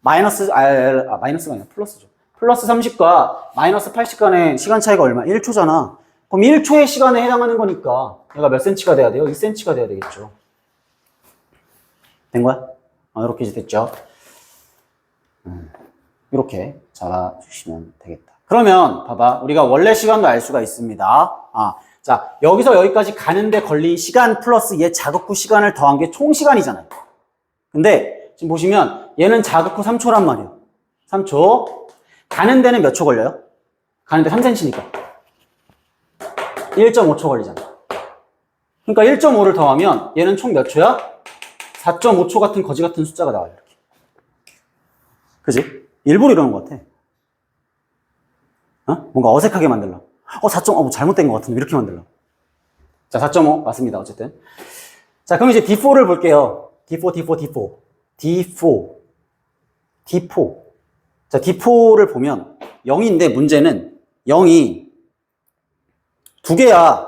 마이너스가 아니라 플러스죠. 플러스 30과 마이너스 80 간의 시간 차이가 얼마? 1초잖아. 그럼 1초의 시간에 해당하는 거니까 얘가 몇 cm가 돼야 돼요? 2cm가 돼야 되겠죠. 된 거야? 이렇게 이제 됐죠. 이렇게 잡아주시면 되겠다. 그러면 봐봐. 우리가 원래 시간도 알 수가 있습니다. 자, 여기서 여기까지 가는데 걸린 시간 플러스 얘 자극 후 시간을 더한 게 총 시간이잖아요. 근데 지금 보시면 얘는 자극 후 3초란 말이에요. 3초. 가는 데는 몇 초 걸려요? 가는데 3cm니까 1.5초 걸리잖아. 그러니까 1.5를 더하면 얘는 총 몇 초야? 4.5초 같은 거지 같은 숫자가 나와요. 이렇게. 그지? 일부러 이러는 것 같아. 뭔가 어색하게 만들려고. 4.5 잘못된 것 같은데 이렇게 만들려고. 자, 4.5 맞습니다. 어쨌든. 자, 그럼 이제 D4를 볼게요. D4. 자, D4를 보면 0인데 문제는 0이 두 개야.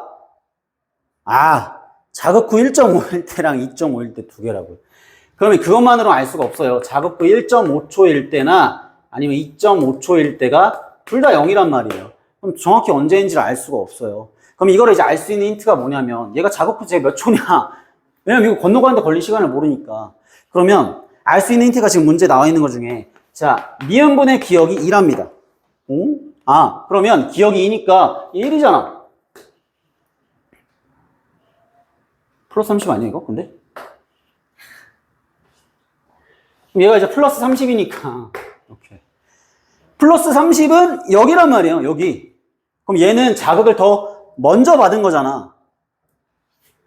자극 후 1.5일 때랑 2.5일 때 두 개라고요. 그러면 그것만으로 알 수가 없어요. 자극 후 1.5초일 때나 아니면 2.5초일 때가 둘 다 0이란 말이에요. 그럼 정확히 언제인지를 알 수가 없어요. 그럼 이거를 이제 알 수 있는 힌트가 뭐냐면 얘가 자극 후 몇 초냐. 왜냐면 이거 건너가는데 걸린 시간을 모르니까. 그러면 알 수 있는 힌트가 지금 문제 나와 있는 것 중에 자, 미음분의 기억이 2랍니다. 그러면 기억이 2니까 1이잖아. 플러스 30 아니야 이거? 근데? 그럼 얘가 이제 플러스 30이니까 이렇게. 플러스 30은 여기란 말이에요. 여기. 그럼 얘는 자극을 더 먼저 받은 거잖아.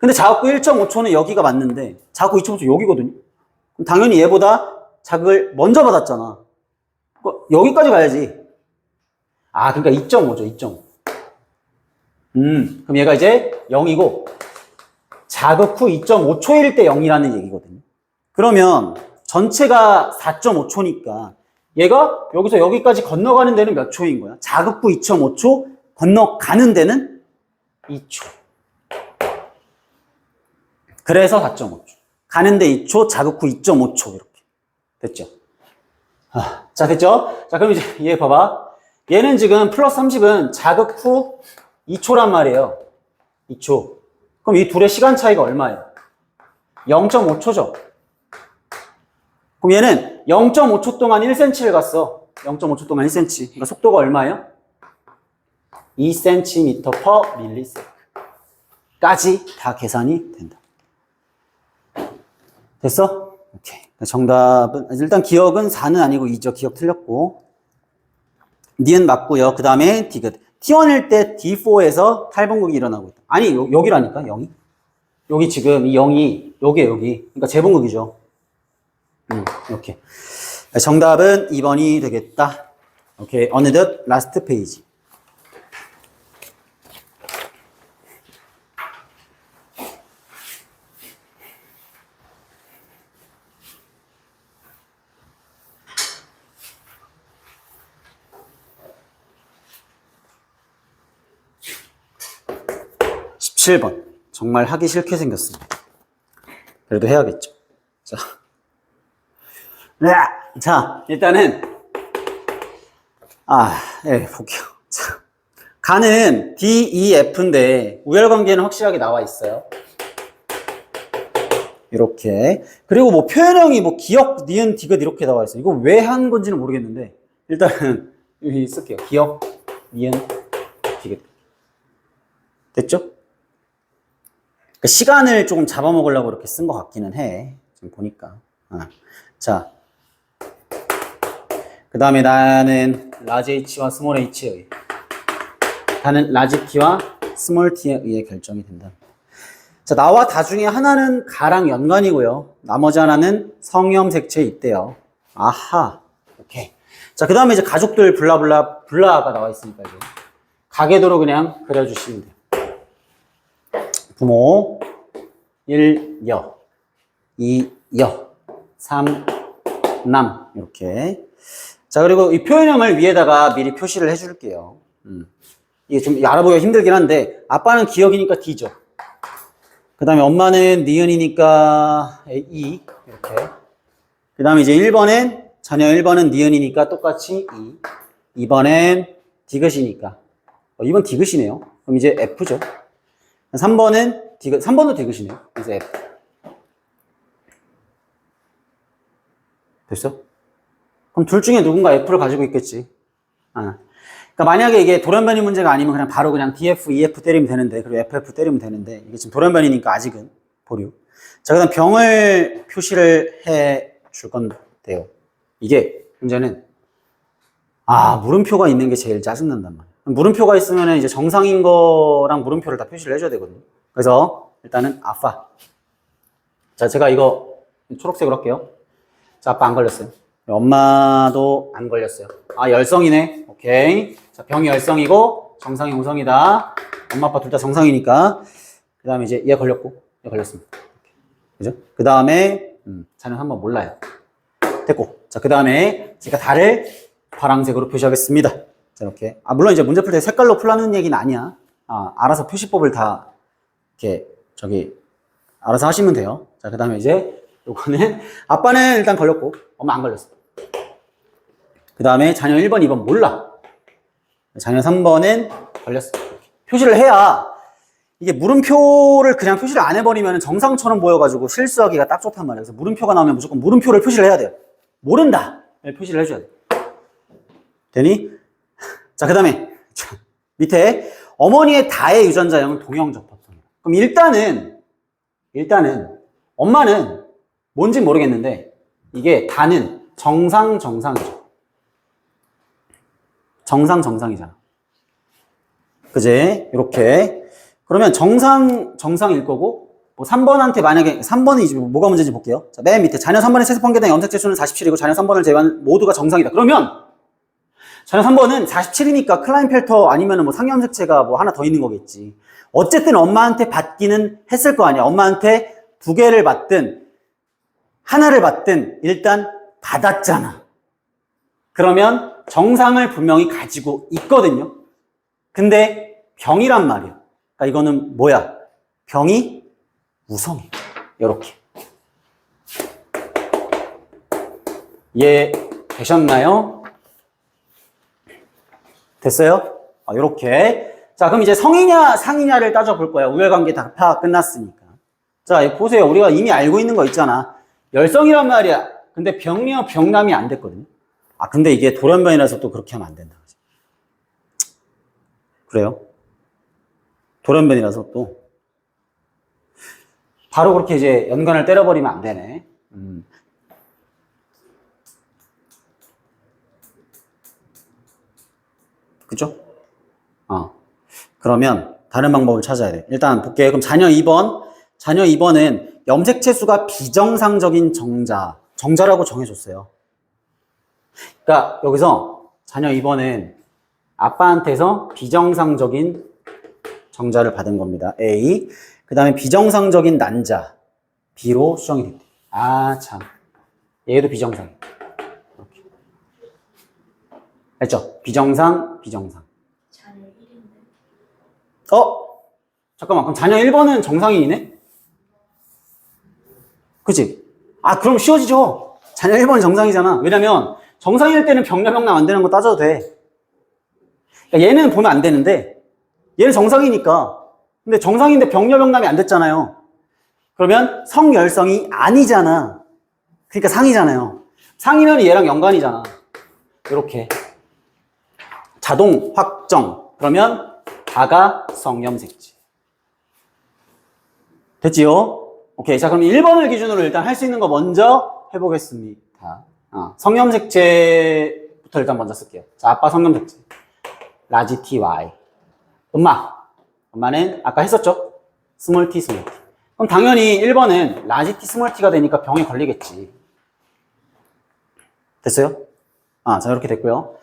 근데 자극구 1.5초는 여기가 맞는데 자극구 2.5초 여기거든요. 그럼 당연히 얘보다 자극을 먼저 받았잖아. 여기까지 가야지. 아, 그러니까 2.5죠, 2.5. 그럼 얘가 이제 0이고 자극 후 2.5초일 때 0이라는 얘기거든요. 그러면 전체가 4.5초니까 얘가 여기서 여기까지 건너가는 데는 몇 초인 거야? 자극 후 2.5초, 건너가는 데는 2초. 그래서 4.5초. 가는데 2초, 자극 후 2.5초 이렇게. 됐죠? 자, 됐죠? 자, 그럼 이제 얘 봐봐. 얘는 지금 플러스 30은 자극 후 2초란 말이에요. 2초. 그럼 이 둘의 시간 차이가 얼마예요? 0.5초죠. 그럼 얘는 0.5초 동안 1cm를 갔어. 0.5초 동안 1cm. 그러니까 속도가 얼마예요? 2cm per millisecond. 까지 다 계산이 된다. 됐어? 오케이. 정답은, 일단 기억은 4는 아니고 2죠. 기억 틀렸고. 니은 맞고요. 그 다음에 디귿. T1일 때 D4에서 탈분극이 일어나고 있다. 아니, 여기라니까, 0이. 여기 지금 이 0이, 여기. 그러니까 재분극이죠. 이렇게. 정답은 2번이 되겠다. 오케이. 어느덧 라스트 페이지. (17번) 정말 하기 싫게 생겼습니다. 그래도 해야겠죠. 자, 일단은 볼게요. 자, 가는 D, E, F인데 우열관계는 확실하게 나와 있어요. 이렇게. 그리고 뭐 표현형이 뭐 기억, 니은, 디귿 이렇게 나와 있어요. 이거 왜 한 건지는 모르겠는데 일단은 여기 쓸게요. 기억, 니은, 디귿. 됐죠? 그러니까 시간을 조금 잡아먹으려고 이렇게 쓴 것 같기는 해. 지금 보니까. 자, 그 다음에 나는 라지 H와 스몰 H에 의해, 다는 라지 T와 스몰 T에 의해 결정이 된다. 자, 나와 다 중에 하나는 가랑 연관이고요. 나머지 하나는 성염색체에 있대요. 아하. 오케이. 자, 그 다음에 이제 가족들 블라가 나와 있으니까 이제 가계도로 그냥 그려주시면 돼요. 부모 1 여, 2 여, 3 남 이렇게. 자, 그리고 이 표현형을 위에다가 미리 표시를 해줄게요. 이게 좀 알아보기가 힘들긴 한데 아빠는 기억이니까 D죠. 그 다음에 엄마는 니은이니까 E 이렇게. 그 다음에 이제 1번엔 자녀 1번은 니은이니까 똑같이 E. 2번엔 디귿이니까 2번 디귿이네요. 그럼 이제 F죠. 3번은 디귿, 3번도 디귿이네요. 이제 F. 됐어? 그럼 둘 중에 누군가 F를 가지고 있겠지. 그러니까 만약에 이게 돌연변이 문제가 아니면 그냥 바로 그냥 DF, EF 때리면 되는데, 그리고 FF 때리면 되는데, 이게 지금 돌연변이니까 아직은 보류. 자, 그 다음 병을 표시를 해 줄 건데요. 이게 문제는, 물음표가 있는 게 제일 짜증난단 말이야. 물음표가 있으면 이제 정상인 거랑 물음표를 다 표시를 해줘야 되거든요. 그래서 일단은 아빠. 자, 제가 이거 초록색으로 할게요. 자, 아빠 안 걸렸어요. 엄마도 안 걸렸어요. 열성이네. 오케이. 자, 병이 열성이고 정상이 오성이다. 엄마 아빠 둘 다 정상이니까. 그 다음에 이제 얘 걸렸고 얘 걸렸습니다. 그죠? 그 다음에 자는 한번 몰라요. 됐고. 자, 그 다음에 제가 달을 파란색으로 표시하겠습니다. 자, 이렇게. 물론 이제 문제 풀 때 색깔로 풀라는 얘기는 아니야. 알아서 표시법을 다 이렇게 알아서 하시면 돼요. 자, 그 다음에 이제 요거는 아빠는 일단 걸렸고 엄마 안 걸렸어. 그 다음에 자녀 1번, 2번 몰라. 자녀 3번은 걸렸어. 표시를 해야 이게 물음표를 그냥 표시를 안 해버리면 정상처럼 보여가지고 실수하기가 딱 좋단 말이에요. 그래서 물음표가 나오면 무조건 물음표를 표시를 해야 돼요. 모른다. 표시를 해줘야 돼. 되니? 자, 그 다음에 밑에 어머니의 다의 유전자형은 동형접합성이야. 그럼 일단은 엄마는 뭔지 모르겠는데 이게 다는 정상이죠. 정상이잖아. 그지? 이렇게. 그러면 정상일 거고 뭐 3번한테 만약에 3번은 이제 뭐가 문제인지 볼게요. 자, 맨 밑에 자녀 3번의 세습 관계당 염색체 수는 47이고 자녀 3번을 제외한 모두가 정상이다. 그러면 자녀 3번은 47이니까 클라인펠터 아니면은 뭐 상염색체가 뭐 하나 더 있는 거겠지. 어쨌든 엄마한테 받기는 했을 거 아니야. 엄마한테 2개를 받든 하나를 받든 일단 받았잖아. 그러면 정상을 분명히 가지고 있거든요. 근데 병이란 말이야. 그러니까 이거는 뭐야? 병이 우성이에요. 요렇게. 이해 되셨나요? 됐어요? 요렇게. 자, 그럼 이제 성이냐 상이냐를 따져볼 거야. 우열관계 다 파악 끝났으니까. 자, 보세요. 우리가 이미 알고 있는 거 있잖아. 열성이란 말이야. 근데 병리와 병남이 안 됐거든요. 근데 이게 돌연변이라서 또 그렇게 하면 안 된다. 그래요? 돌연변이라서 또 바로 그렇게 이제 연관을 때려버리면 안 되네. 그죠? 그러면 다른 방법을 찾아야 돼. 일단 볼게요. 그럼 자녀 2번. 자녀 2번은 염색체 수가 비정상적인 정자라고 정해줬어요. 그러니까 여기서 자녀 2번은 아빠한테서 비정상적인 정자를 받은 겁니다. A. 그 다음에 비정상적인 난자 B로 수정이 됐대. 참. 얘도 비정상. 이렇게. 알죠? 비정상. 자녀 1인데. 잠깐만. 그럼 자녀 1번은 정상인이네? 그치? 그럼 쉬워지죠? 자녀 1번은 정상이잖아. 왜냐면 정상일 때는 병녀병남 안 되는 거 따져도 돼. 그러니까 얘는 보면 안 되는데 얘는 정상이니까. 근데 정상인데 병녀병남이 안 됐잖아요. 그러면 성열성이 아니잖아. 그러니까 상이잖아요. 상이면 얘랑 연관이잖아. 이렇게 자동 확정. 그러면 다가 성염색체. 됐지요? 오케이. 자, 그럼 1번을 기준으로 일단 할 수 있는 거 먼저 해보겠습니다. 성염색체부터 일단 먼저 쓸게요. 자, 아빠 성염색체. 라지 TY. 엄마는 아까 했었죠? 스몰 t. 그럼 당연히 1번은 라지 t, 스몰 t가 되니까 병에 걸리겠지. 됐어요? 자, 이렇게 됐고요.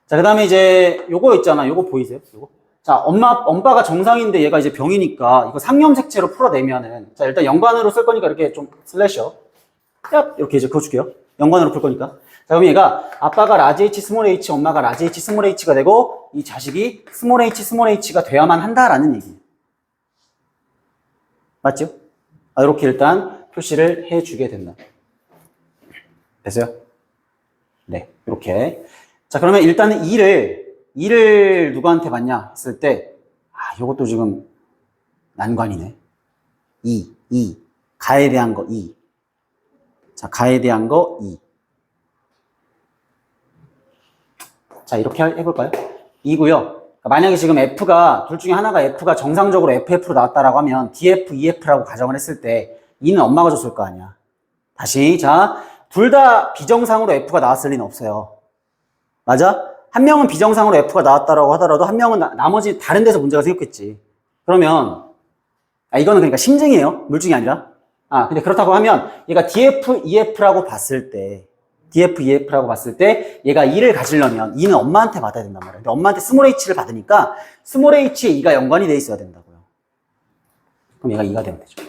자, 그 다음에 이제 요거 있잖아. 요거 보이세요? 요거. 자, 엄빠가 정상인데 얘가 이제 병이니까 이거 상염색체로 풀어내면은, 자, 일단 연관으로 쓸 거니까 이렇게 좀 슬래셔. 이렇게 이제 그어줄게요. 연관으로 풀 거니까. 자, 그럼 얘가 아빠가 라지 H, 스몰 h, 엄마가 라지 H, 스몰 h가 되고 이 자식이 스몰 h, 스몰 h가 돼야만 한다라는 얘기예요. 맞죠? 이렇게 일단 표시를 해주게 된다. 됐어요? 네, 이렇게. 자, 그러면 일단은 2를 누구한테 받냐 했을 때, 요것도 지금 난관이네. 2. 가에 대한 거 2. 자, 가에 대한 거 2. 자, 이렇게 해볼까요? 2고요. 만약에 지금 F가, 둘 중에 하나가 F가 정상적으로 FF로 나왔다라고 하면 DF, EF라고 가정을 했을 때 2는 엄마가 줬을 거 아니야. 다시, 자, 둘 다 비정상으로 F가 나왔을 리는 없어요. 맞아? 한 명은 비정상으로 F가 나왔다라고 하더라도 한 명은 나머지 다른 데서 문제가 생겼겠지. 그러면, 이거는 그러니까 심증이에요. 물증이 아니라. 근데 그렇다고 하면 얘가 DF, EF라고 봤을 때, 얘가 2를 가지려면 2는 엄마한테 받아야 된단 말이에요. 근데 엄마한테 스몰 h를 받으니까 스몰 h에 2가 연관이 돼 있어야 된다고요. 그럼 얘가 2가 되면 되죠.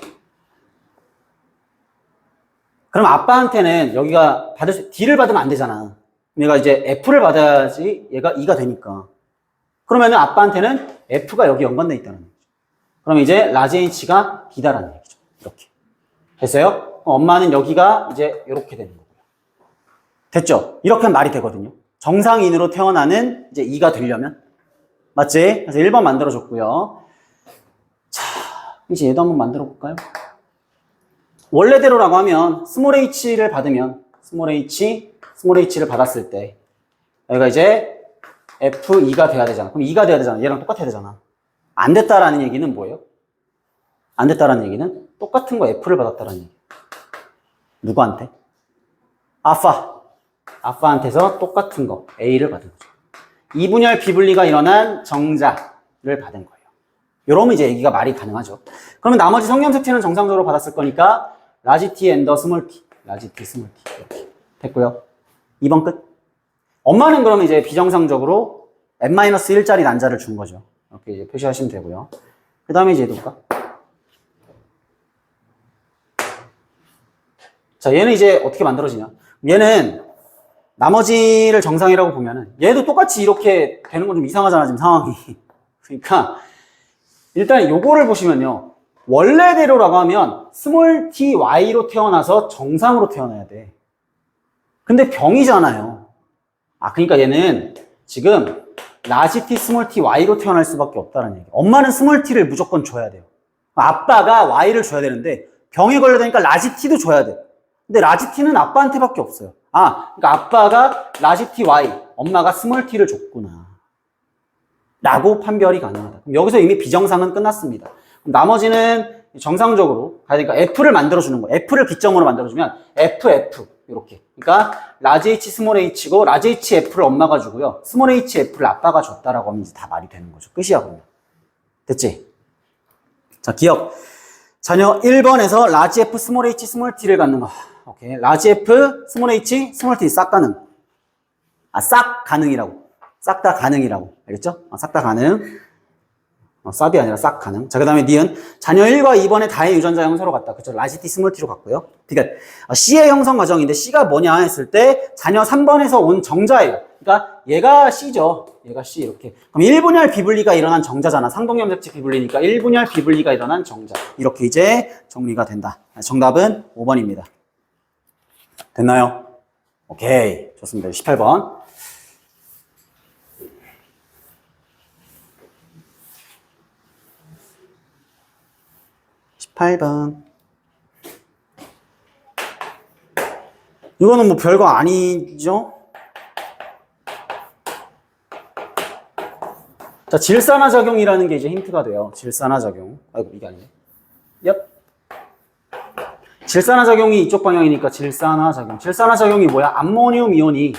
그럼 아빠한테는 여기가 D를 받으면 안 되잖아. 얘가 이제 F를 받아야지 얘가 2가 되니까. 그러면은 아빠한테는 F가 여기 연관돼 있다는 얘기죠. 그럼 이제 라지 H가 D다라는 얘기죠. 이렇게. 됐어요? 엄마는 여기가 이제 이렇게 되는 거고요. 됐죠? 이렇게 하면 말이 되거든요. 정상인으로 태어나는 이제 2가 되려면. 맞지? 그래서 1번 만들어줬고요. 자, 이제 얘도 한번 만들어 볼까요? 원래대로라고 하면 스몰 h를 받으면 스몰 h를 받았을 때 여기가 이제 F2가 돼야 되잖아. 그럼 2가 돼야 되잖아. 얘랑 똑같아야 되잖아. 안 됐다라는 얘기는 뭐예요? 안 됐다라는 얘기는 똑같은 거 F를 받았다라는 얘기. 누구한테? 아빠한테서 똑같은 거 A를 받은 거죠. 이분열 비분리가 일어난 정자를 받은 거예요. 이러면 이제 얘기가 말이 가능하죠. 그러면 나머지 성염색체는 정상적으로 받았을 거니까 라지 t 앤더 스몰 t, 라지 t 스몰 t 이렇게 됐고요. 2번 끝. 엄마는 그러면 이제 비정상적으로 n-1짜리 난자를 준 거죠. 이렇게 이제 표시하시면 되고요. 그 다음에 이제 볼까? 자, 얘는 이제 어떻게 만들어지냐? 얘는 나머지를 정상이라고 보면은 얘도 똑같이 이렇게 되는 건 좀 이상하잖아, 지금 상황이. 그러니까 일단 요거를 보시면요. 원래대로라고 하면 스몰 t y로 태어나서 정상으로 태어나야 돼. 근데 병이잖아요. 아, 그러니까 얘는 지금 라지 t 스몰 t y로 태어날 수밖에 없다는 얘기. 엄마는 스몰 t를 무조건 줘야 돼요. 아빠가 y를 줘야 되는데 병에 걸려다니까 라지 t도 줘야 돼. 근데 라지 t는 아빠한테밖에 없어요. 아, 그러니까 아빠가 라지 t y, 엄마가 스몰 t를 줬구나. 라고 판별이 가능하다. 그럼 여기서 이미 비정상은 끝났습니다. 그럼 나머지는 정상적으로 그러니까 F를 만들어주는 거예요. F를 기점으로 만들어주면 FF 이렇게. 그러니까 라지 H 스몰 H고 라지 H F를 엄마가 주고요. 스몰 H F를 아빠가 줬다라고 하면 이제 다 말이 되는 거죠. 끝이야 그러면. 됐지? 자, 기억. 자녀 1번에서 라지 F 스몰 H 스몰 T를 갖는 거. 오케이. 라지 F 스몰 H 스몰 T 싹 가능. 아, 싹 가능이라고. 싹 다 가능이라고. 알겠죠? 싹 다 가능. 쌉이 아니라 싹 가능. 자, 그 다음에 니은. 자녀 1과 2번의 다의 유전자형은 서로 같다. 그쵸? 라지 T 스몰 T로 같고요. 그러니까 C의 형성 과정인데 C가 뭐냐 했을 때 자녀 3번에서 온 정자예요. 그러니까 얘가 C죠. 얘가 C 이렇게. 그럼 1분열 비분리가 일어난 정자잖아. 상동염색체 비분리니까 1분열 비분리가 일어난 정자. 이렇게 이제 정리가 된다. 정답은 5번입니다. 됐나요? 오케이. 좋습니다. 18번. 18번. 이거는 뭐 별거 아니죠? 자, 질산화작용이라는 게 이제 힌트가 돼요. 질산화작용. 아이고, 이게 아니네. 얍. 질산화작용이 이쪽 방향이니까 질산화작용. 질산화작용이 뭐야? 암모늄 이온이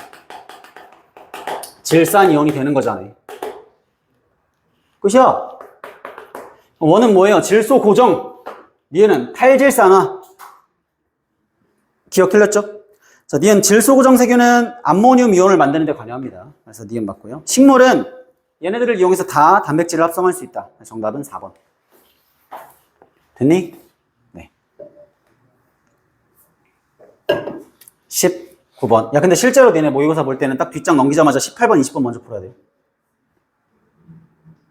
질산 이온이 되는 거잖아요. 끝이야. 원은 뭐예요? 질소 고정. 니은은 탈질산화. 기억 틀렸죠? 자, 니은 질소 고정 세균은 암모늄 이온을 만드는 데 관여합니다. 그래서 니은 맞고요. 식물은 얘네들을 이용해서 다 단백질을 합성할 수 있다. 정답은 4번. 됐니? 네. 19번. 야, 근데 실제로 너네 모의고사 볼 때는 딱 뒷장 넘기자마자 18번, 20번 먼저 풀어야 돼요.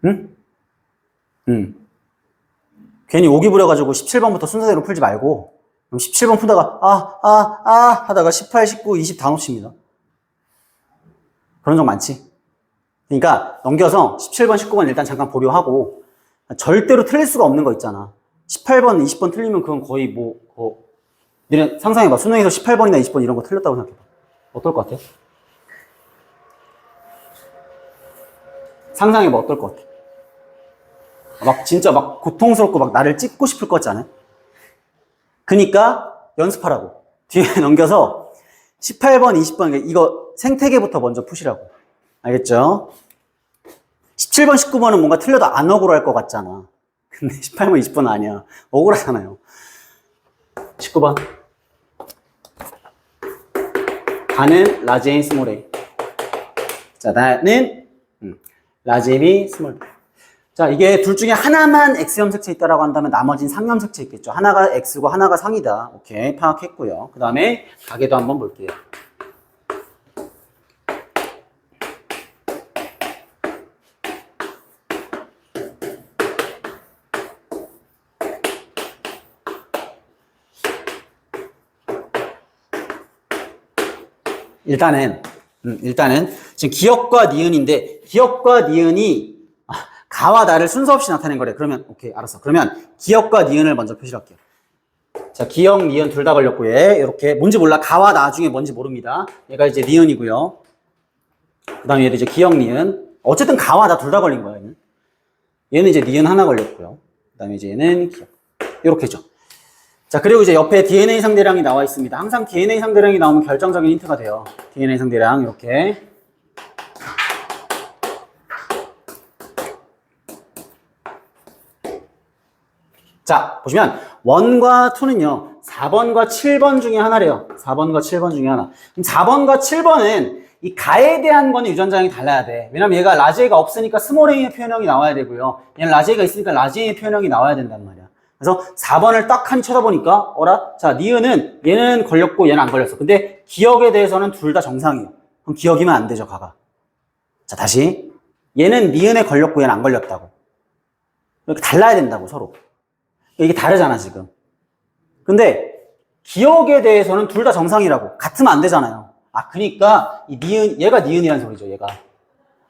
응? 응. 괜히 오기 부려가지고 17번부터 순서대로 풀지 말고, 그럼 17번 풀다가, 하다가 18, 19, 20 다 놓칩니다. 그런 적 많지? 그러니까 넘겨서 17번, 19번 일단 잠깐 보류하고, 절대로 틀릴 수가 없는 거 있잖아. 18번, 20번 틀리면 그건 거의 너네 상상해봐. 수능에서 18번이나 20번 이런 거 틀렸다고 생각해봐. 어떨 것 같아? 상상해봐. 어떨 것 같아? 진짜 고통스럽고 나를 찝고 싶을 것 같지 않아요? 그니까 연습하라고. 뒤에 넘겨서 18번, 20번 이거 생태계부터 먼저 푸시라고. 알겠죠? 17번, 19번은 뭔가 틀려도 안 억울할 것 같잖아. 근데 18번, 20번은 아니야. 억울하잖아요. 19번. 다는 라지 A 스몰 A. 자, 다는 라지 B 스몰 B. 자, 이게 둘 중에 하나만 X염색체 있다라고 한다면 나머지는 상염색체 있겠죠. 하나가 X고 하나가 상이다. 오케이, 파악했고요. 그 다음에 가계도 한번 볼게요. 일단은 지금 기역과 니은인데 기역과 니은이 가와 나를 순서 없이 나타낸 거래. 그러면 오케이, 알았어. 그러면 기역과 니은을 먼저 표시를 할게요. 자, 기역, 니은 둘 다 걸렸고 얘 이렇게 뭔지 몰라. 가와 나 중에 뭔지 모릅니다. 얘가 이제 니은이고요. 그 다음에 얘도 이제 기역, 니은. 어쨌든 가와 나 둘 다 걸린 거야. 얘는 이제 니은 하나 걸렸고요. 그 다음에 이제 얘는 기역. 이렇게죠. 자, 그리고 이제 옆에 DNA 상대량이 나와 있습니다. 항상 DNA 상대량이 나오면 결정적인 힌트가 돼요. DNA 상대량 이렇게. 자, 보시면 1과 2는요. 4번과 7번 중에 하나래요. 4번과 7번 중에 하나. 그럼 4번과 7번은 이 가에 대한 거는 유전자형이 달라야 돼. 왜냐면 얘가 라지 A가 없으니까 스몰 a의 표현형이 나와야 되고요. 얘는 라지 A가 있으니까 라지 A의 표현형이 나와야 된단 말이야. 그래서 4번을 딱 한 쳐다보니까 어라? 자, 니은은 얘는 걸렸고 얘는 안 걸렸어. 근데 기억에 대해서는 둘 다 정상이에요. 그럼 기억이면 안 되죠, 가가. 자, 다시. 얘는 니은에 걸렸고 얘는 안 걸렸다고. 이렇게 달라야 된다고, 서로. 이게 다르잖아, 지금. 근데 기억에 대해서는 둘 다 정상이라고. 같으면 안 되잖아요. 아, 그니까 이 니은, 얘가 니은이라는 소리죠, 얘가.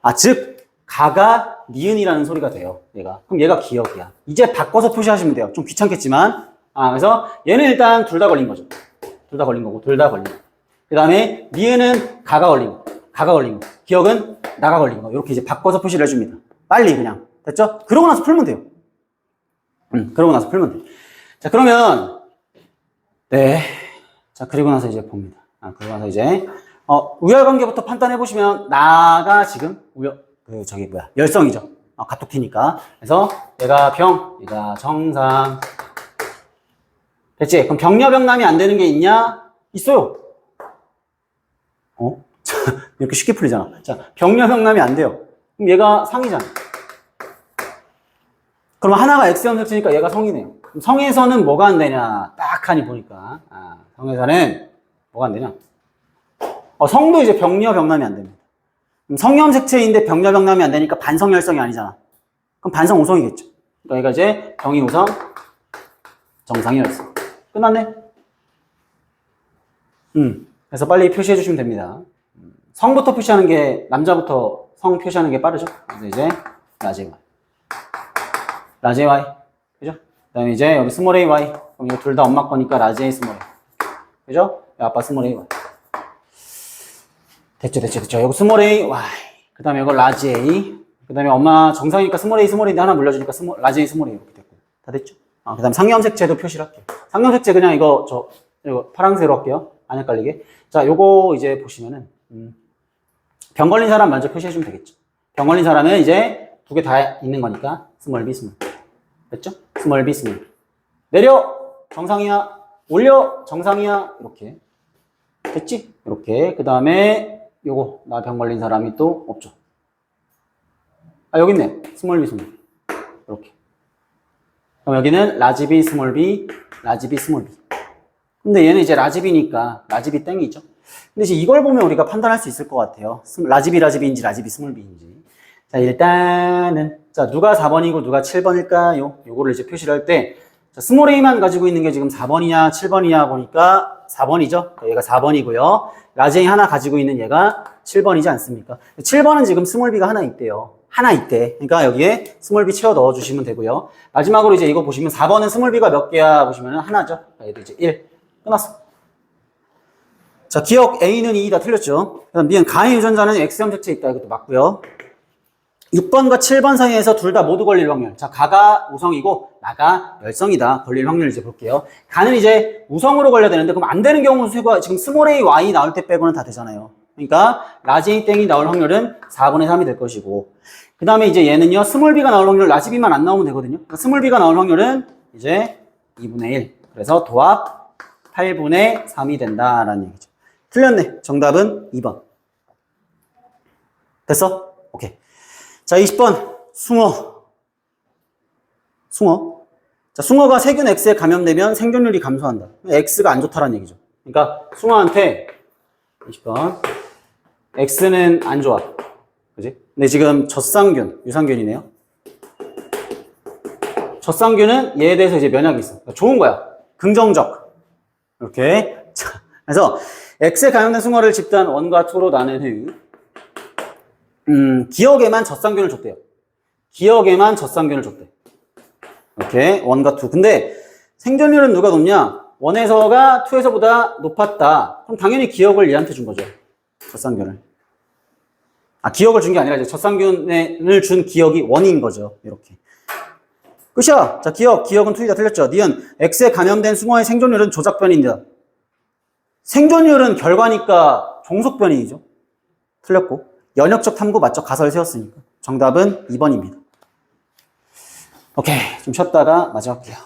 아, 즉 가가 니은이라는 소리가 돼요, 얘가. 그럼 얘가 기억이야. 이제 바꿔서 표시하시면 돼요. 좀 귀찮겠지만. 아, 그래서 얘는 일단 둘 다 걸린 거죠. 둘 다 걸린 거고, 둘 다 걸린 거. 그 다음에 니은은 가가 걸린 거, 가가 걸린 거. 기억은 나가 걸린 거. 이렇게 이제 바꿔서 표시를 해줍니다. 빨리 그냥. 됐죠? 그러고 나서 풀면 돼요. 그러고 나서 풀면 돼. 자, 그러면, 네. 자, 그리고 나서 이제 봅니다. 아, 그러고 나서 이제, 우열관계부터 판단해보시면, 나가 지금, 열성이죠. 갑툭튀니까. 그래서, 얘가 병, 얘가 정상. 됐지? 그럼 병녀병남이 안 되는 게 있냐? 있어요. 이렇게 쉽게 풀리잖아. 자, 병녀병남이 안 돼요. 그럼 얘가 상이잖아. 그럼 하나가 X염색체니까 얘가 성이네요. 그럼 성에서는 뭐가 안 되냐? 딱 하니 보니까. 성에서는 뭐가 안 되냐? 성도 이제 병녀, 병남이 안 됩니다. 그럼 성염색체인데 병녀, 병남이 안 되니까 반성열성이 아니잖아. 그럼 반성 오성이겠죠. 그러니까 얘가 이제 병이 우성, 정상이 열성. 끝났네? 그래서 빨리 표시해 주시면 됩니다. 성부터 표시하는 게, 남자부터 성 표시하는 게 빠르죠? 그래서 이제, 라지 Y. 라지 Y. 그죠? 그 다음에 이제 여기 스몰 a y. 그럼 이거 둘 다 엄마 거니까 라지 A 스몰 a. 그죠? 아빠 스몰 a y. 됐죠. 여기 스몰 a y. 그 다음에 이거 라지 A. 그 다음에 엄마 정상이니까 스몰 a 스몰인데 하나 물려주니까 라지 A 스몰 a 이렇게 됐고. 다 됐죠? 그 다음 상염색체도 표시를 할게요. 상염색체 그냥 이거 파란색으로 할게요. 안 헷갈리게. 자, 요거 이제 보시면은, 병 걸린 사람 먼저 표시해주면 되겠죠. 병 걸린 사람은 이제 두 개 다 있는 거니까 스몰 b 스몰. 됐죠? 스몰 b 스몰. 내려 정상이야. 올려 정상이야. 이렇게. 됐지? 이렇게. 그 다음에 요거 나 병 걸린 사람이 또 없죠. 여기 있네. 스몰 b 스몰. 이렇게. 그럼 여기는 라지 b 스몰 b, 라지 b 스몰 b. 근데 얘는 이제 라지 b니까 라지 b 땡이죠. 근데 이제 이걸 보면 우리가 판단할 수 있을 것 같아요. 라지 b인지 라지 b 스몰 b인지. 자, 일단은, 자, 누가 4번이고 누가 7번일까요? 요거를 이제 표시를 할 때, 자, 스몰 a만 가지고 있는 게 지금 4번이냐, 7번이냐 보니까 4번이죠. 얘가 4번이고요. 라지 A 하나 가지고 있는 얘가 7번이지 않습니까? 7번은 지금 스몰 b가 하나 있대요. 하나 있대. 그러니까 여기에 스몰 b 채워 넣어 주시면 되고요. 마지막으로 이제 이거 보시면 4번은 스몰 b가 몇 개야 보시면 하나죠. 얘도 이제 1. 끝났어. 자, 기억 A는 2다 틀렸죠. 그다음 니은 가의 유전자는 X염색체 있다. 이것도 맞고요. 6번과 7번 사이에서 둘 다 모두 걸릴 확률. 자, 가가 우성이고 나가 열성이다. 걸릴 확률 이제 볼게요. 가는 이제 우성으로 걸려야 되는데 그럼 안 되는 경우 수가 지금 스몰 a y 나올 때 빼고는 다 되잖아요. 그러니까 라지 a 땡이 나올 확률은 4분의 3이 될 것이고 그 다음에 이제 얘는요 스몰 b가 나올 확률 라지 b만 안 나오면 되거든요. 그러니까 스몰 b가 나올 확률은 이제 2분의 1. 그래서 도합 8분의 3이 된다라는 얘기죠. 틀렸네. 정답은 2번. 됐어? 오케이. 자, 20번. 숭어. 자, 숭어가 세균 X에 감염되면 생존율이 감소한다. X가 안 좋다라는 얘기죠. 그러니까 숭어한테 20번. X는 안 좋아. 그지? 근데 지금 젖상균, 유산균이네요. 젖상균은 얘에 대해서 이제 면역이 있어. 그러니까 좋은 거야. 긍정적. 이렇게. 자, 그래서 X에 감염된 숭어를 집단 1과 2로 나눈 후 기억에만 젖상균을 줬대요. 기억에만 젖상균을 줬대. 이렇게 1과 2. 근데 생존율은 누가 높냐? 1에서가 2에서보다 높았다. 그럼 당연히 기억을 얘한테 준 거죠. 젖상균을. 기억을 준 게 아니라 이제 젖상균을 준 기억이 1인 거죠. 이렇게. 끝이야. 자, 기억은 2이다. 틀렸죠. 니은 X에 감염된 숭어의 생존율은 조작변입니다. 생존율은 결과니까 종속변이죠. 틀렸고. 연역적 탐구 맞죠? 가설 세웠으니까. 정답은 2번입니다. 오케이. 좀 쉬었다가 마저 할게요.